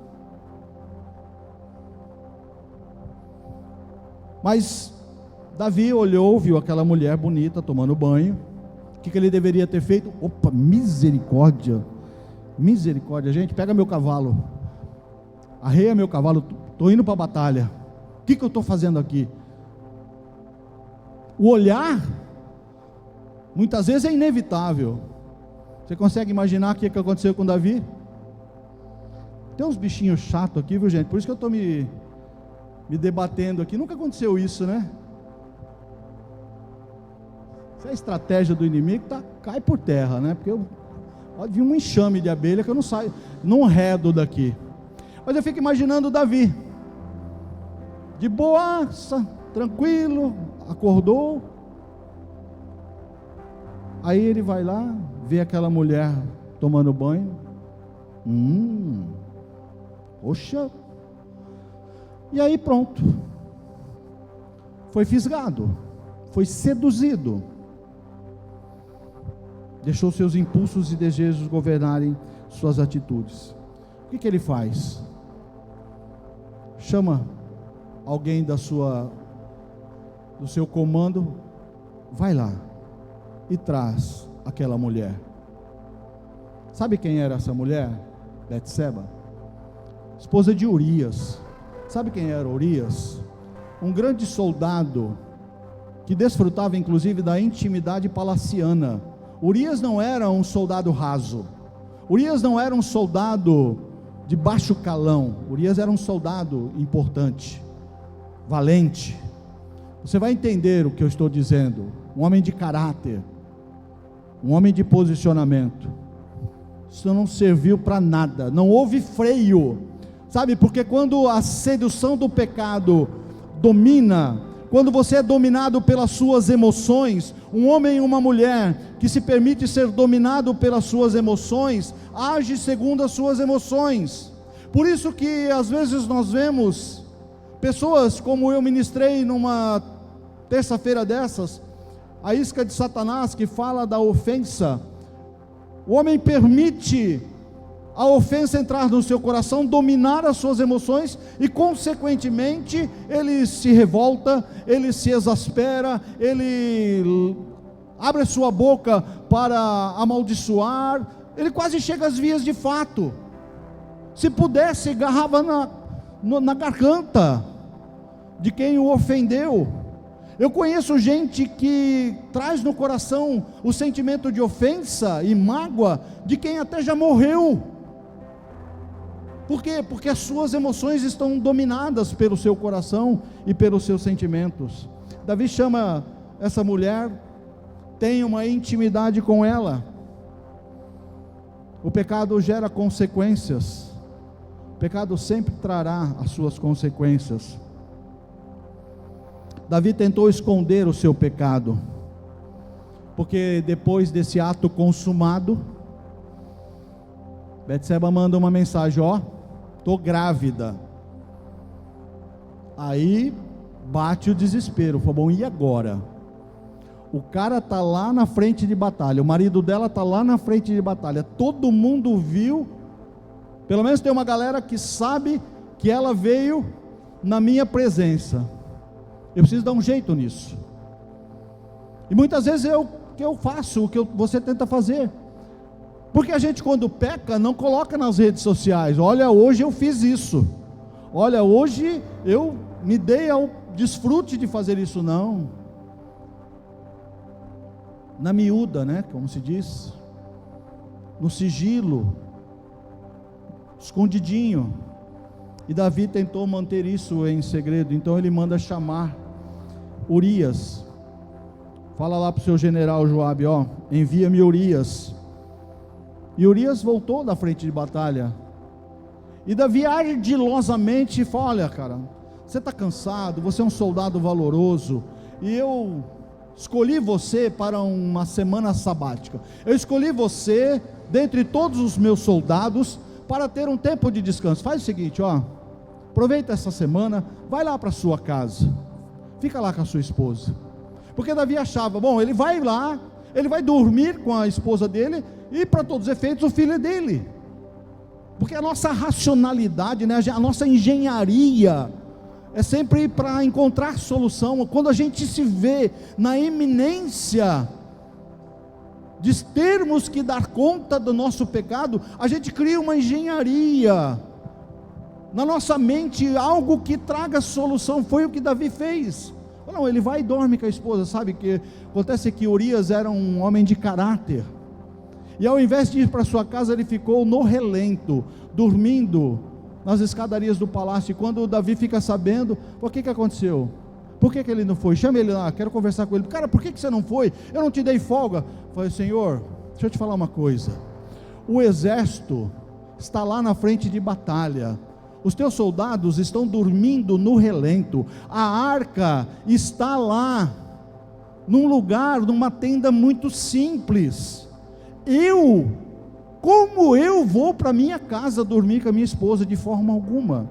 Mas Davi olhou, viu aquela mulher bonita tomando banho. O que ele deveria ter feito? Opa, misericórdia, gente, pega meu cavalo, arreia meu cavalo, estou indo para a batalha. O que eu estou fazendo aqui? O olhar, muitas vezes é inevitável. Você consegue imaginar o que aconteceu com Davi? Tem uns bichinhos chatos aqui, viu, gente? Por isso que eu estou me debatendo aqui. Nunca aconteceu isso, né? Essa é a estratégia do inimigo, cai por terra, né? Porque pode vir um enxame de abelha que eu não redo daqui. Mas eu fico imaginando Davi, de boaça, tranquilo, acordou. Aí ele vai lá, vê aquela mulher tomando banho. Poxa. E aí pronto, foi fisgado, foi seduzido, deixou seus impulsos e desejos governarem suas atitudes. O que ele faz? Chama alguém do seu comando, vai lá e traz aquela mulher. Sabe quem era essa mulher? Betseba, esposa de Urias. Sabe quem era Urias? Um grande soldado que desfrutava inclusive da intimidade palaciana. Urias não era um soldado raso. Urias não era um soldado de baixo calão. Urias era um soldado importante, valente. Você vai entender o que eu estou dizendo. Um homem de caráter, um homem de posicionamento. Isso não serviu para nada, não houve freio. Sabe, porque quando a sedução do pecado domina, quando você é dominado pelas suas emoções, um homem e uma mulher que se permite ser dominado pelas suas emoções, age segundo as suas emoções. Por isso que às vezes nós vemos pessoas, como eu ministrei numa terça-feira dessas, a isca de Satanás, que fala da ofensa. O homem permite a ofensa entrar no seu coração, dominar as suas emoções, e consequentemente ele se revolta, ele se exaspera, ele abre a sua boca para amaldiçoar, ele quase chega às vias de fato. Se pudesse, agarrava na garganta de quem o ofendeu. Eu conheço gente que traz no coração o sentimento de ofensa e mágoa de quem até já morreu. Por quê? Porque as suas emoções estão dominadas pelo seu coração e pelos seus sentimentos. Davi chama essa mulher, tem uma intimidade com ela. O pecado gera consequências. O pecado sempre trará as suas consequências. Davi tentou esconder o seu pecado, porque depois desse ato consumado, Betseba manda uma mensagem: ó, estou grávida. Aí bate o desespero. Falou: bom, e agora? O cara está lá na frente de batalha, o marido dela está lá na frente de batalha, todo mundo viu. Pelo menos tem uma galera que sabe que ela veio na minha presença. Eu preciso dar um jeito nisso. E muitas vezes é o que eu faço, o que você tenta fazer. Porque a gente, quando peca, não coloca nas redes sociais: olha, hoje eu fiz isso, olha, hoje eu me dei ao desfrute de fazer isso. Não. Na miúda, né, como se diz, no sigilo, escondidinho. E Davi tentou manter isso em segredo. Então ele manda chamar Urias. Fala lá para o seu general Joabe: ó, envia-me Urias. E Urias voltou da frente de batalha. E Davi ardilosamente fala: olha, cara, você está cansado, você é um soldado valoroso, e eu escolhi você para uma semana sabática. Eu escolhi você dentre todos os meus soldados para ter um tempo de descanso. Faz o seguinte, ó, aproveita essa semana, vai lá para sua casa, fica lá com a sua esposa. Porque Davi achava: bom, ele vai lá, ele vai dormir com a esposa dele, e para todos os efeitos o filho é dele. Porque a nossa racionalidade, né, a nossa engenharia é sempre para encontrar solução. Quando a gente se vê na iminência de termos que dar conta do nosso pecado, a gente cria uma engenharia na nossa mente, algo que traga solução. Foi o que Davi fez. Não, ele vai e dorme com a esposa. Sabe que acontece que Urias era um homem de caráter, e ao invés de ir para sua casa, ele ficou no relento, dormindo nas escadarias do palácio. E quando Davi fica sabendo, o que aconteceu? Por que ele não foi? Chama ele lá, quero conversar com ele. Cara, por que você não foi? Eu não te dei folga. Falei: Senhor, deixa eu te falar uma coisa, o exército está lá na frente de batalha, os teus soldados estão dormindo no relento, a arca está lá, num lugar, numa tenda muito simples. Como eu vou para minha casa dormir com a minha esposa? De forma alguma.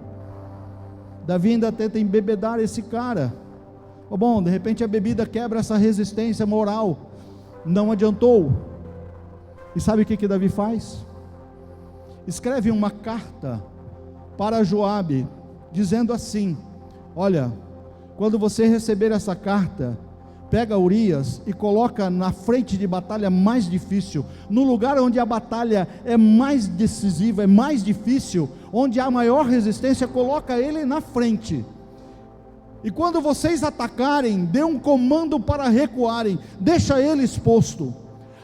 Davi ainda tenta embebedar esse cara. Bom, de repente a bebida quebra essa resistência moral. Não adiantou. E sabe o que Davi faz? Escreve uma carta para Joabe, dizendo assim: olha, quando você receber essa carta, pega Urias e coloca na frente de batalha mais difícil, no lugar onde a batalha é mais decisiva, é mais difícil, onde há maior resistência, coloca ele na frente. E quando vocês atacarem, dê um comando para recuarem, deixa ele exposto.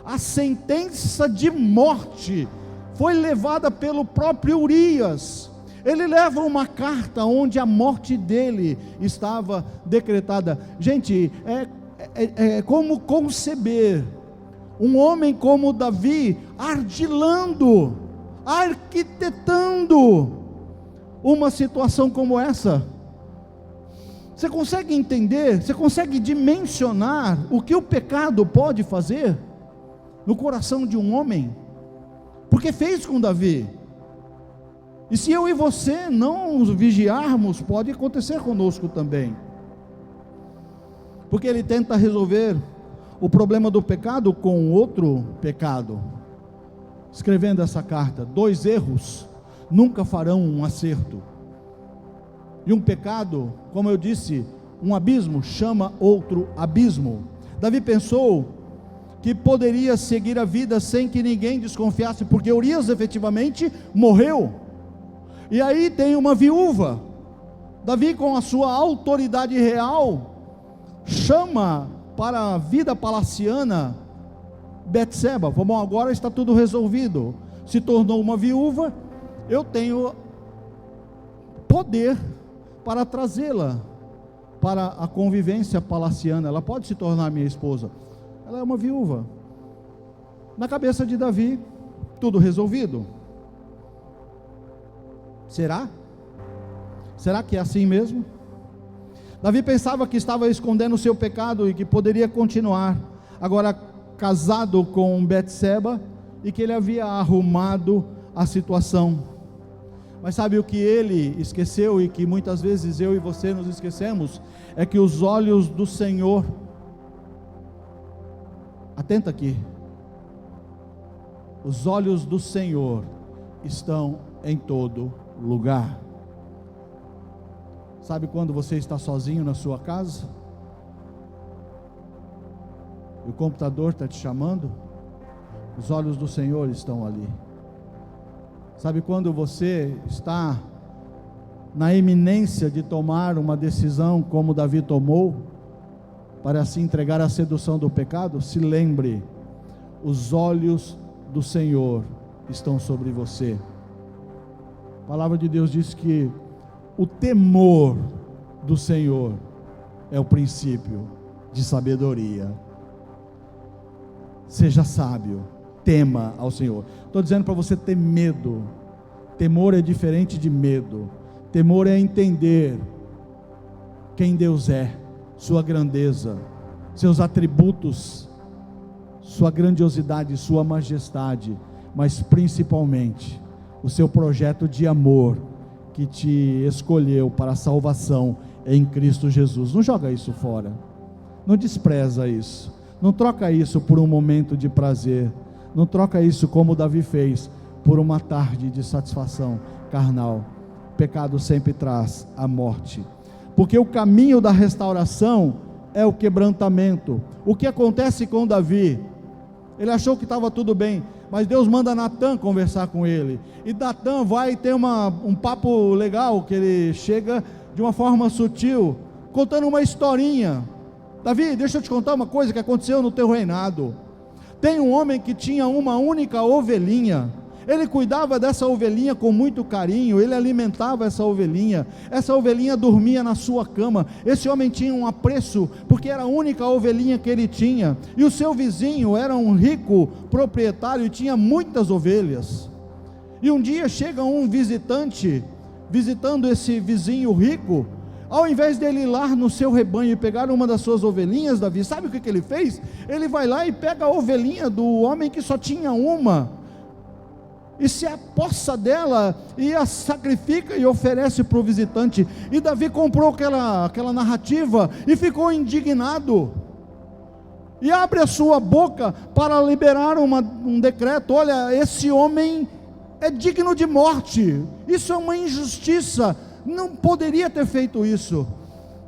A sentença de morte foi levada pelo próprio Urias. Ele leva uma carta onde a morte dele estava decretada. Gente, como conceber um homem como Davi ardilando, arquitetando uma situação como essa? Você consegue entender, você consegue dimensionar o que o pecado pode fazer no coração de um homem? Porque fez com Davi. E se eu e você não vigiarmos, pode acontecer conosco também. Porque ele tenta resolver o problema do pecado com outro pecado. Escrevendo essa carta, 2 erros nunca farão um acerto. E um pecado, como eu disse, um abismo chama outro abismo. Davi pensou que poderia seguir a vida sem que ninguém desconfiasse, porque Urias efetivamente morreu. E aí tem uma viúva. Davi, com a sua autoridade real, chama para a vida palaciana Betseba. Bom, agora está tudo resolvido. Se tornou uma viúva, eu tenho poder para trazê-la para a convivência palaciana. Ela pode se tornar minha esposa. Ela é uma viúva. Na cabeça de Davi, tudo resolvido. Será? Será que é assim mesmo? Davi pensava que estava escondendo o seu pecado e que poderia continuar, agora casado com Betseba, e que ele havia arrumado a situação. Mas sabe o que ele esqueceu, e que muitas vezes eu e você nos esquecemos? É que os olhos do Senhor, atenta aqui, os olhos do Senhor estão em todo lugar. Sabe quando você está sozinho na sua casa e o computador está te chamando? Os olhos do Senhor estão ali. Sabe quando você está na iminência de tomar uma decisão como Davi tomou, para se entregar à sedução do pecado? Se lembre, os olhos do Senhor estão sobre você. A palavra de Deus diz que o temor do Senhor é o princípio de sabedoria. Seja sábio, tema ao Senhor. Estou dizendo para você ter medo. Temor é diferente de medo. Temor é entender quem Deus é, sua grandeza, seus atributos, sua grandiosidade, sua majestade, mas principalmente o seu projeto de amor que te escolheu para a salvação em Cristo Jesus. Não joga isso fora, não despreza isso, não troca isso por um momento de prazer, não troca isso como Davi fez, por uma tarde de satisfação carnal. O pecado sempre traz a morte, porque o caminho da restauração é o quebrantamento. O que acontece com Davi? Ele achou que estava tudo bem, mas Deus manda Natã conversar com ele, e Natã vai ter um papo legal, que ele chega de uma forma sutil, contando uma historinha. Davi, deixa eu te contar uma coisa que aconteceu no teu reinado. Tem um homem que tinha uma única ovelhinha, ele cuidava dessa ovelhinha com muito carinho, ele alimentava essa ovelhinha dormia na sua cama. Esse homem tinha um apreço, porque era a única ovelhinha que ele tinha, e o seu vizinho era um rico proprietário e tinha muitas ovelhas. E um dia chega um visitante, visitando esse vizinho rico. Ao invés dele ir lá no seu rebanho e pegar uma das suas ovelhinhas, Davi, sabe o que ele fez? Ele vai lá e pega a ovelhinha do homem que só tinha uma, e se apossa dela, e a sacrifica e oferece para o visitante. E Davi comprou aquela narrativa, e ficou indignado, e abre a sua boca para liberar um decreto: olha, esse homem é digno de morte, isso é uma injustiça, não poderia ter feito isso.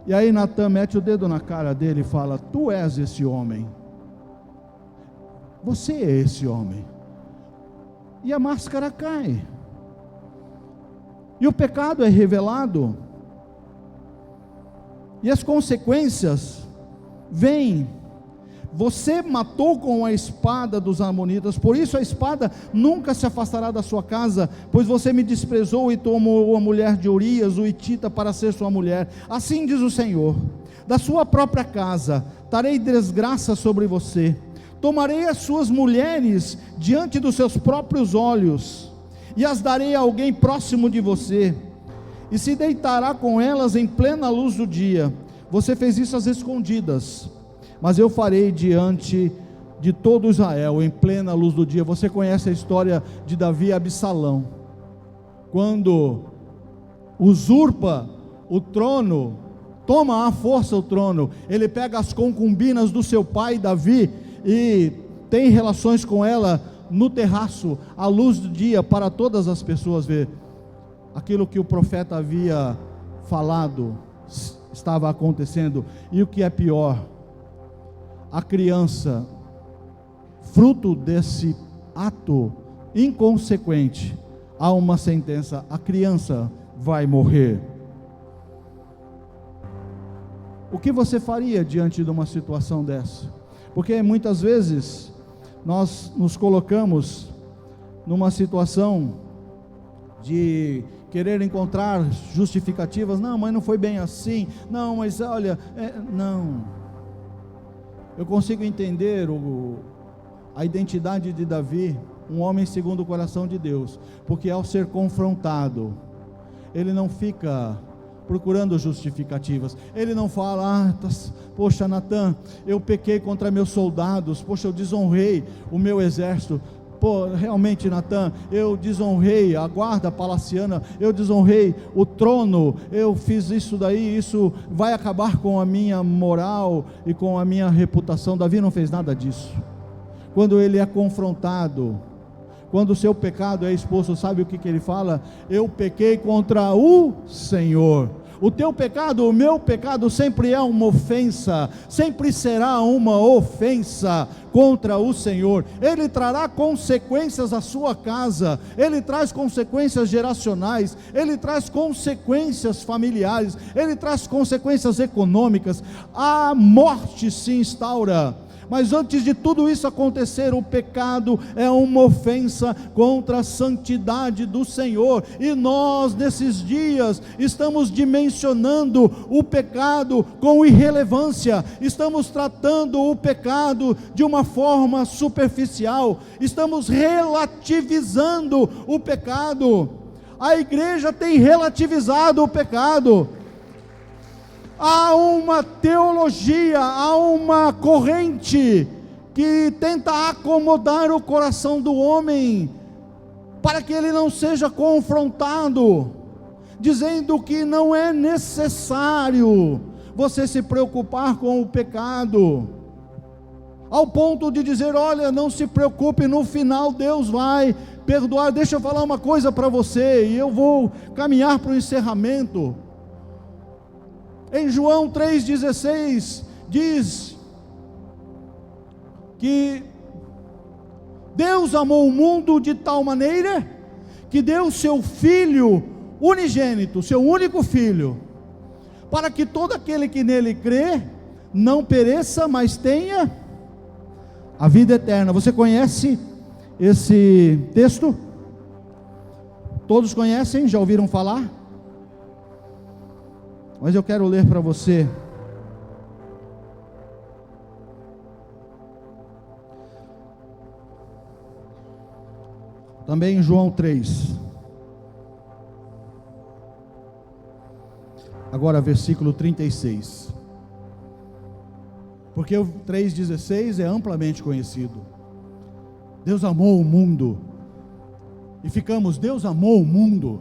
E aí Natã mete o dedo na cara dele e fala: tu és esse homem, você é esse homem. E a máscara cai, e o pecado é revelado, e as consequências vêm. Você matou com a espada dos amonitas, por isso a espada nunca se afastará da sua casa, pois você me desprezou e tomou a mulher de Urias, o hitita, para ser sua mulher. Assim diz o Senhor: da sua própria casa trarei desgraça sobre você, tomarei as suas mulheres diante dos seus próprios olhos, e as darei a alguém próximo de você. e se deitará com elas em plena luz do dia. Você fez isso às escondidas, mas eu farei diante de todo Israel, em plena luz do dia. Você conhece a história de Davi e Absalão, quando usurpa o trono, toma à força o trono, ele pega as concubinas do seu pai Davi e tem relações com ela no terraço, à luz do dia, para todas as pessoas ver. Aquilo que o profeta havia falado estava acontecendo. E o que é pior, a criança, fruto desse ato inconsequente, há uma sentença: a criança vai morrer. O que você faria diante de uma situação dessa? Porque muitas vezes nós nos colocamos numa situação de querer encontrar justificativas. Não, mas não foi bem assim. Não, mas olha, não. Eu consigo entender a identidade de Davi, um homem segundo o coração de Deus, porque ao ser confrontado, ele não fica procurando justificativas. Ele não fala: poxa, Natan, eu pequei contra meus soldados, poxa, eu desonrei o meu exército. Pô, realmente, Natan, eu desonrei a guarda palaciana, eu desonrei o trono, eu fiz isso daí, isso vai acabar com a minha moral e com a minha reputação. Davi não fez nada disso. Quando ele é confrontado, quando o seu pecado é exposto, sabe o que ele fala? Eu pequei contra o Senhor. O teu pecado, o meu pecado sempre é uma ofensa, sempre será uma ofensa contra o Senhor. Ele trará consequências à sua casa, ele traz consequências geracionais, ele traz consequências familiares, ele traz consequências econômicas. A morte se instaura. Mas antes de tudo isso acontecer, o pecado é uma ofensa contra a santidade do Senhor, e nós nesses dias estamos dimensionando o pecado com irrelevância, estamos tratando o pecado de uma forma superficial, estamos relativizando o pecado. A igreja tem relativizado o pecado. Há uma teologia, há uma corrente que tenta acomodar o coração do homem, para que ele não seja confrontado, dizendo que não é necessário você se preocupar com o pecado, ao ponto de dizer: olha, não se preocupe, no final Deus vai perdoar. Deixa eu falar uma coisa para você, e eu vou caminhar para o encerramento. Em João 3,16 diz que Deus amou o mundo de tal maneira que deu seu Filho unigênito, seu único Filho, para que todo aquele que nele crê não pereça, mas tenha a vida eterna. Você conhece esse texto? Todos conhecem? Já ouviram falar? Mas eu quero ler para você. Também em João 3. Agora versículo 36. Porque o 3,16 é amplamente conhecido. Deus amou o mundo. E ficamos: Deus amou o mundo.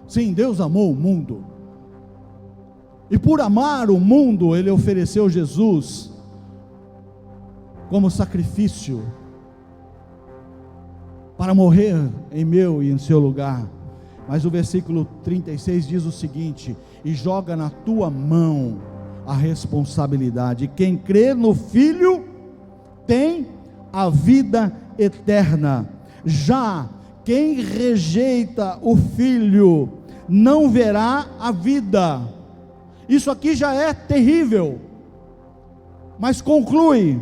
Sim, Deus amou o mundo. E por amar o mundo, Ele ofereceu Jesus como sacrifício, para morrer em meu e em seu lugar. Mas o versículo 36 diz o seguinte: e joga na tua mão a responsabilidade. Quem crê no Filho tem a vida eterna. Já quem rejeita o Filho não verá a vida. Isso aqui já é terrível, mas conclui: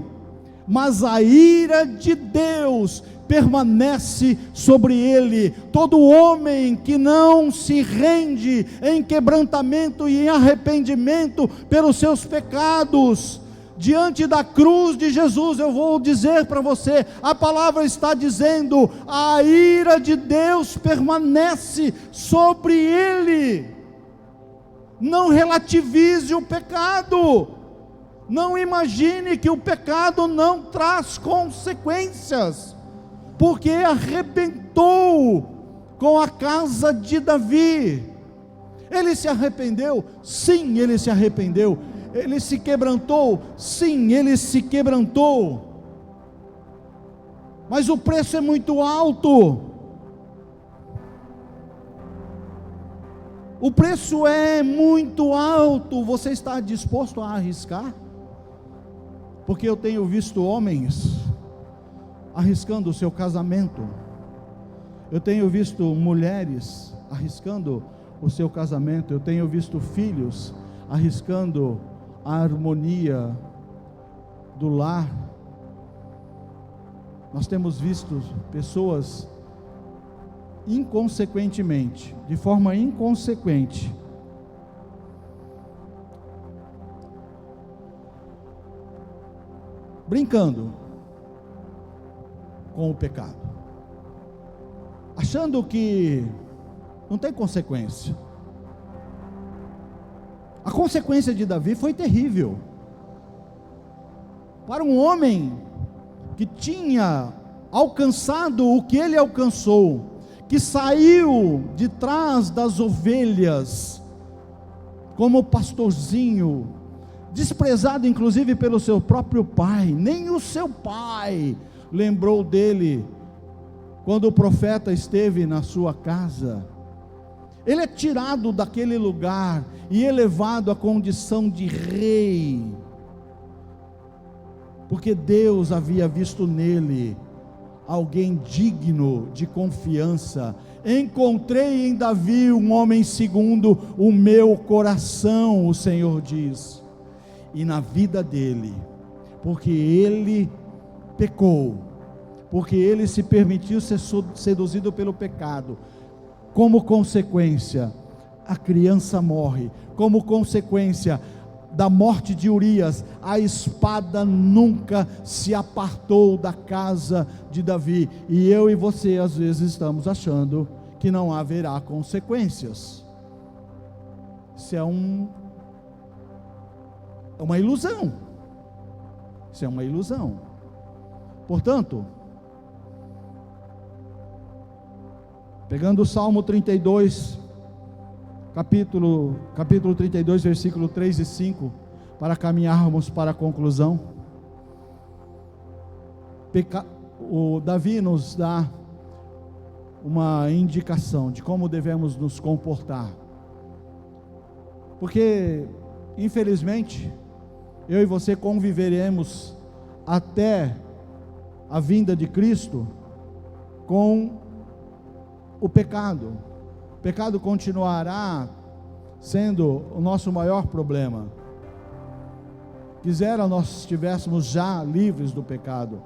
mas a ira de Deus permanece sobre ele. Todo homem que não se rende em quebrantamento e em arrependimento pelos seus pecados, diante da cruz de Jesus, eu vou dizer para você, a palavra está dizendo: a ira de Deus permanece sobre ele. Não relativize o pecado. Não imagine que o pecado não traz consequências, porque arrebentou com a casa de Davi. Ele se arrependeu? Sim, ele se arrependeu. Ele se quebrantou? Sim, ele se quebrantou. Mas o preço é muito alto. O preço é muito alto. Você está disposto a arriscar? Porque eu tenho visto homens arriscando o seu casamento. Eu tenho visto mulheres arriscando o seu casamento. Eu tenho visto filhos arriscando a harmonia do lar. Nós temos visto pessoas inconsequentemente, de forma inconsequente, brincando com o pecado, achando que não tem consequência. A consequência de Davi foi terrível. Para um homem que tinha alcançado o que ele alcançou, que saiu de trás das ovelhas, como pastorzinho, desprezado inclusive pelo seu próprio pai. Nem o seu pai lembrou dele quando o profeta esteve na sua casa. Ele é tirado daquele lugar e elevado à condição de rei, porque Deus havia visto nele alguém digno de confiança. Encontrei em Davi um homem segundo o meu coração, o Senhor diz. E na vida dele, porque ele pecou, porque ele se permitiu ser seduzido pelo pecado, como consequência, a criança morre. Como consequência da morte de Urias, a espada nunca se apartou da casa de Davi. E eu e você às vezes estamos achando que não haverá consequências. Isso é uma ilusão. Isso é uma ilusão. Portanto, pegando o Salmo 32, capítulo 32, versículo 3 e 5, para caminharmos para a conclusão. O Davi nos dá uma indicação de como devemos nos comportar, porque infelizmente eu e você conviveremos até a vinda de Cristo com o pecado. O pecado continuará sendo o nosso maior problema. Quisera nós estivéssemos já livres do pecado,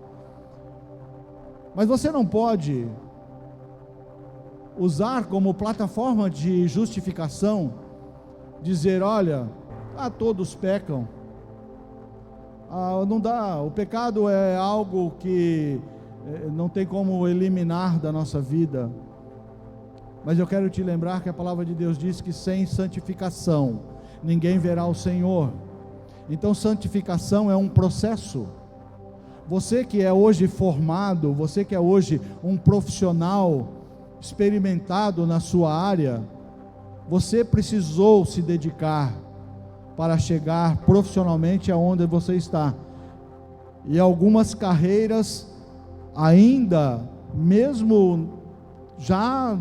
mas você não pode usar como plataforma de justificação, dizer: olha, todos pecam, não dá, o pecado é algo que não tem como eliminar da nossa vida. Mas eu quero te lembrar que a palavra de Deus diz que sem santificação ninguém verá o Senhor. Então santificação é um processo. Você que é hoje formado, você que é hoje um profissional experimentado na sua área, você precisou se dedicar para chegar profissionalmente aonde você está. E algumas carreiras ainda, mesmo já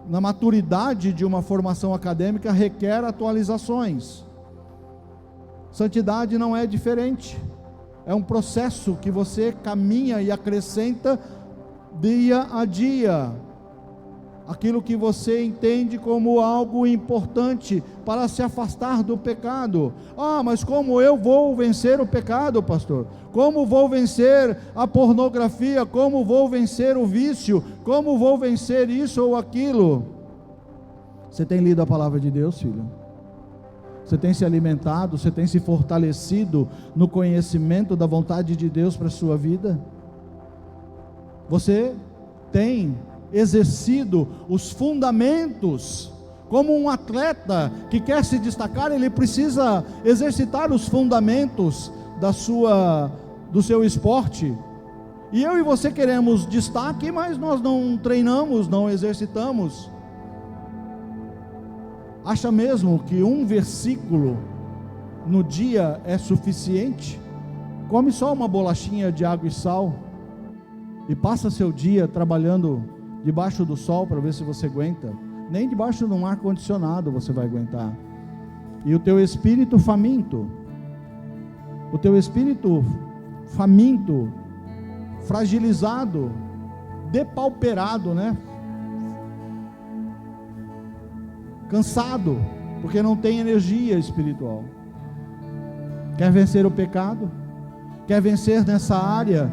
na maturidade de uma formação acadêmica, requer atualizações. Santidade não é diferente. É um processo que você caminha e acrescenta dia a dia aquilo que você entende como algo importante para se afastar do pecado. Mas como eu vou vencer o pecado, pastor? Como vou vencer a pornografia? Como vou vencer o vício? Como vou vencer isso ou aquilo? Você tem lido a palavra de Deus, filho? Você tem se alimentado? Você tem se fortalecido no conhecimento da vontade de Deus para a sua vida? Você tem exercido os fundamentos Como um atleta que quer se destacar, ele precisa exercitar os fundamentos do seu esporte. E eu e você queremos destaque, mas nós não treinamos, não exercitamos. Acha mesmo que um versículo no dia é suficiente? Come só uma bolachinha de água e sal e passa seu dia trabalhando debaixo do sol para ver se você aguenta. Nem debaixo de um ar-condicionado você vai aguentar. E o teu espírito faminto, fragilizado, depauperado, né? Cansado, porque não tem energia espiritual. Quer vencer o pecado? Quer vencer nessa área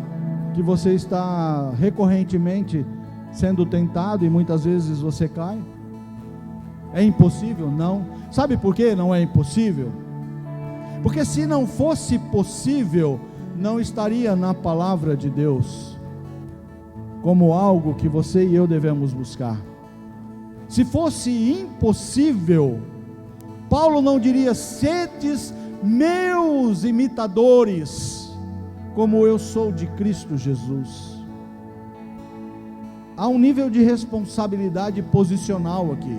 que você está recorrentemente sendo tentado e muitas vezes você cai? É impossível? Não. Sabe por que não é impossível? Porque se não fosse possível, não estaria na palavra de Deus como algo que você e eu devemos buscar. Se fosse impossível, Paulo não diria: sedes meus imitadores, como eu sou de Cristo Jesus. Há um nível de responsabilidade posicional aqui.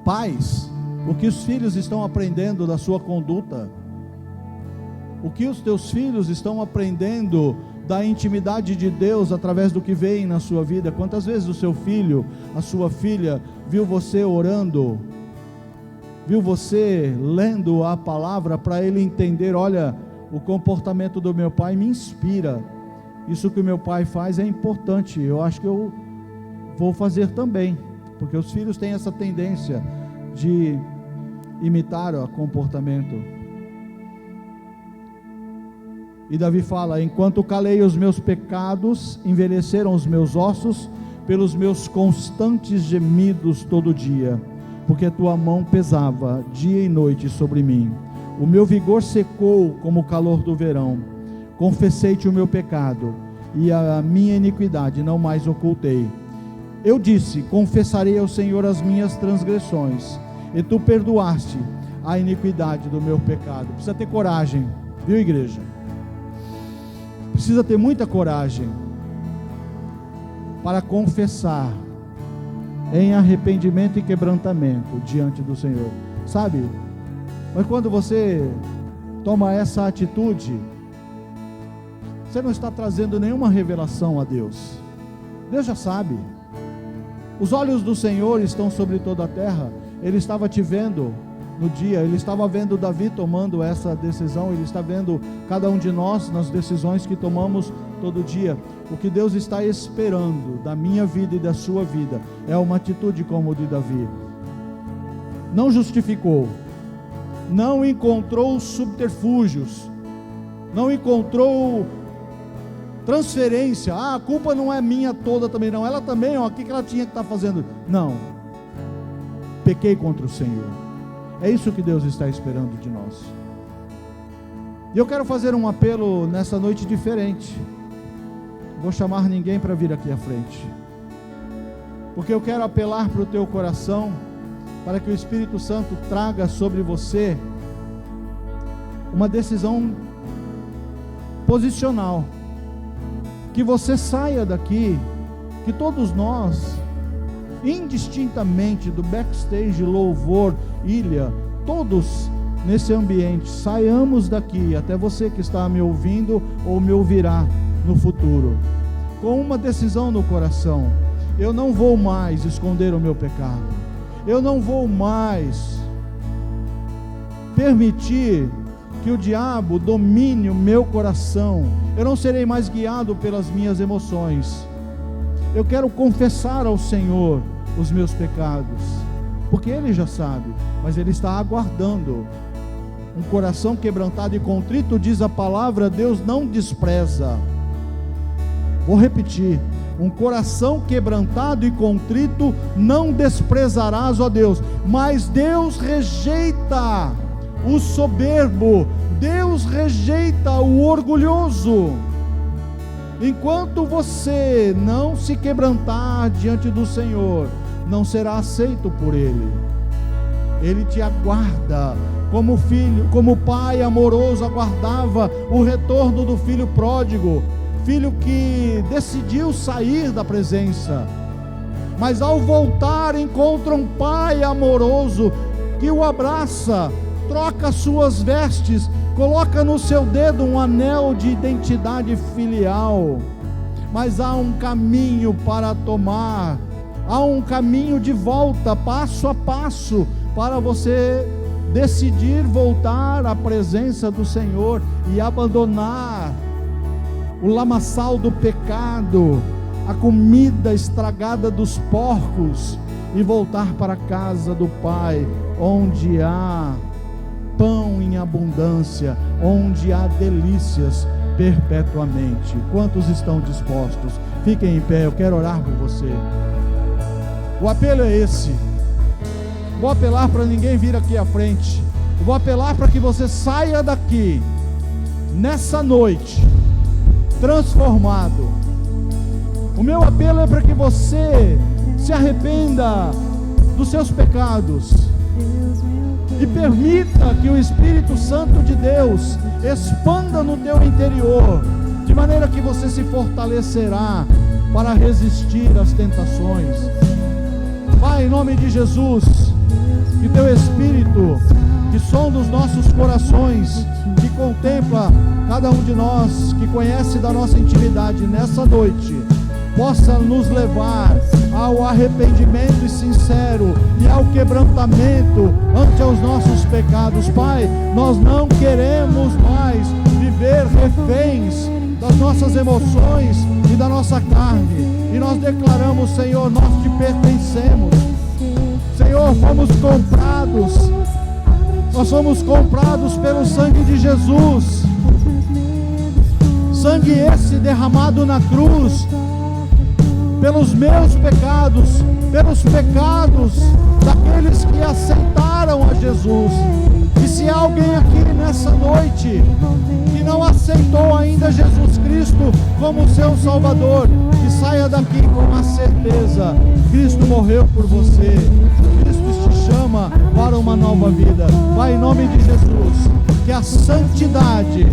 Pais, o que os filhos estão aprendendo da sua conduta? O que os teus filhos estão aprendendo da intimidade de Deus através do que veem na sua vida? Quantas vezes o seu filho, a sua filha, viu você orando, viu você lendo a palavra para ele entender: olha, o comportamento do meu pai me inspira, isso que o meu pai faz é importante, eu acho que eu vou fazer também. Porque os filhos têm essa tendência de imitar o comportamento. E Davi fala: enquanto calei os meus pecados, envelheceram os meus ossos, pelos meus constantes gemidos todo dia, porque tua mão pesava dia e noite sobre mim. O meu vigor secou como o calor do verão. Confessei-te o meu pecado, e a minha iniquidade não mais ocultei. Eu disse: confessarei ao Senhor as minhas transgressões, e tu perdoaste a iniquidade do meu pecado. Precisa ter coragem, viu, igreja? Precisa ter muita coragem para confessar em arrependimento e quebrantamento diante do Senhor, sabe? Mas quando você toma essa atitude, você não está trazendo nenhuma revelação a Deus. Deus já sabe. Os olhos do Senhor estão sobre toda a terra. Ele estava te vendo no dia, ele estava vendo Davi tomando essa decisão, ele está vendo cada um de nós nas decisões que tomamos todo dia. O que Deus está esperando da minha vida e da sua vida é uma atitude como o de Davi. Não justificou, não encontrou subterfúgios, não encontrou transferência. A culpa não é minha toda também não, ela também, o que ela tinha que estar fazendo? Não, pequei contra o Senhor. É isso que Deus está esperando de nós. E eu quero fazer um apelo nessa noite diferente. Vou chamar ninguém para vir aqui à frente, porque eu quero apelar para o teu coração, para que o Espírito Santo traga sobre você uma decisão posicional, que você saia daqui, que todos nós, indistintamente do backstage, louvor, ilha, todos nesse ambiente, saiamos daqui, até você que está me ouvindo ou me ouvirá no futuro, com uma decisão no coração: eu não vou mais esconder o meu pecado, eu não vou mais permitir que o diabo domine o meu coração, eu não serei mais guiado pelas minhas emoções. Eu quero confessar ao Senhor os meus pecados, porque Ele já sabe, mas Ele está aguardando um coração quebrantado e contrito. Diz a palavra, Deus não despreza. Vou repetir: um coração quebrantado e contrito não desprezarás, ó Deus. Mas Deus rejeita o soberbo, Deus rejeita o orgulhoso. Enquanto você não se quebrantar diante do Senhor, não será aceito por Ele. Ele te aguarda como filho, como o pai amoroso aguardava o retorno do filho pródigo, filho que decidiu sair da presença, mas ao voltar encontra um pai amoroso que o abraça, troca suas vestes, coloca no seu dedo um anel de identidade filial. Mas há um caminho para tomar, há um caminho de volta, passo a passo, para você decidir voltar à presença do Senhor e abandonar o lamaçal do pecado, a comida estragada dos porcos, e voltar para a casa do Pai, onde há pão em abundância, onde há delícias perpetuamente. Quantos estão dispostos? Fiquem em pé, eu quero orar por você. O apelo é esse. Vou apelar para ninguém vir aqui à frente. Vou apelar para que você saia daqui nessa noite transformado. O meu apelo é para que você se arrependa dos seus pecados e permita que o Espírito Santo de Deus expanda no teu interior, de maneira que você se fortalecerá para resistir às tentações. Pai, em nome de Jesus, que teu Espírito, que sonda os nossos corações, que contempla cada um de nós, que conhece da nossa intimidade nessa noite, possa nos levar ao arrependimento sincero e ao quebrantamento ante os nossos pecados. Pai, nós não queremos mais viver reféns das nossas emoções e da nossa carne, e nós declaramos, Senhor, nós te pertencemos. Senhor, fomos comprados, nós fomos comprados pelo sangue de Jesus, sangue esse derramado na cruz, pelos meus pecados, pelos pecados daqueles que aceitaram a Jesus. E se há alguém aqui nessa noite que não aceitou ainda Jesus Cristo como seu Salvador, que saia daqui com a certeza: Cristo morreu por você, Cristo te chama para uma nova vida. Pai, em nome de Jesus, que a santidade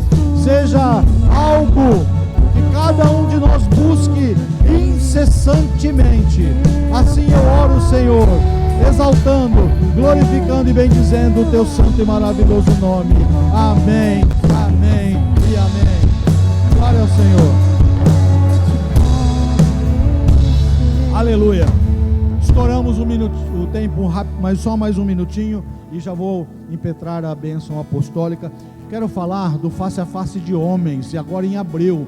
seja algo que cada um de nós busque incessantemente. Assim eu oro, Senhor, exaltando, glorificando e bendizendo o teu santo e maravilhoso nome. Amém, amém e amém. Glória ao Senhor. Aleluia. Estouramos o tempo rápido, mas só mais um minutinho e já vou impetrar a bênção apostólica. Quero falar do face a face de homens, e agora em abril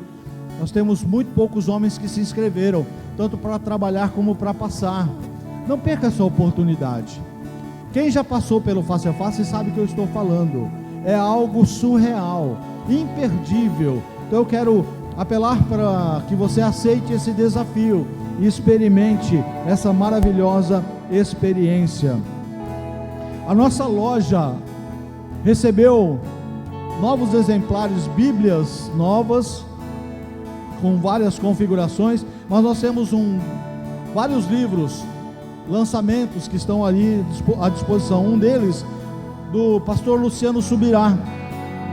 nós temos muito poucos homens que se inscreveram, tanto para trabalhar como para passar. Não perca essa oportunidade. Quem já passou pelo face a face sabe o que eu estou falando. É algo surreal, imperdível. Então eu quero apelar para que você aceite esse desafio e experimente essa maravilhosa experiência. A nossa loja recebeu novos exemplares, Bíblias novas, com várias configurações, mas nós temos vários livros, lançamentos que estão ali à disposição. Um deles, do pastor Luciano Subirá,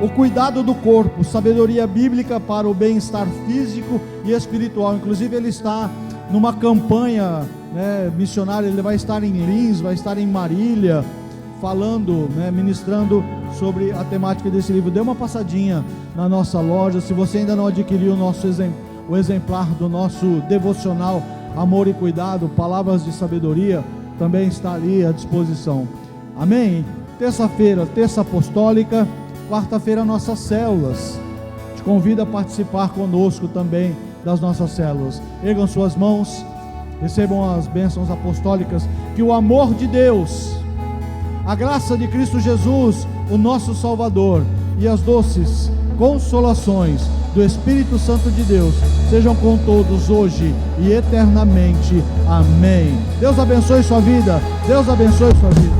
O Cuidado do Corpo, Sabedoria Bíblica para o Bem-Estar Físico e Espiritual. Inclusive ele está numa campanha missionária, ele vai estar em Lins, vai estar em Marília, falando, ministrando sobre a temática desse livro. Dê uma passadinha na nossa loja. Se você ainda não adquiriu o exemplar do nosso devocional Amor e Cuidado, Palavras de Sabedoria, também está ali à disposição. Amém? Terça-feira, terça apostólica. Quarta-feira, nossas células. Te convido a participar conosco também das nossas células. Ergam suas mãos, recebam as bênçãos apostólicas. Que o amor de Deus, a graça de Cristo Jesus, o nosso Salvador, e as doces consolações do Espírito Santo de Deus sejam com todos hoje e eternamente. Amém. Deus abençoe sua vida. Deus abençoe sua vida.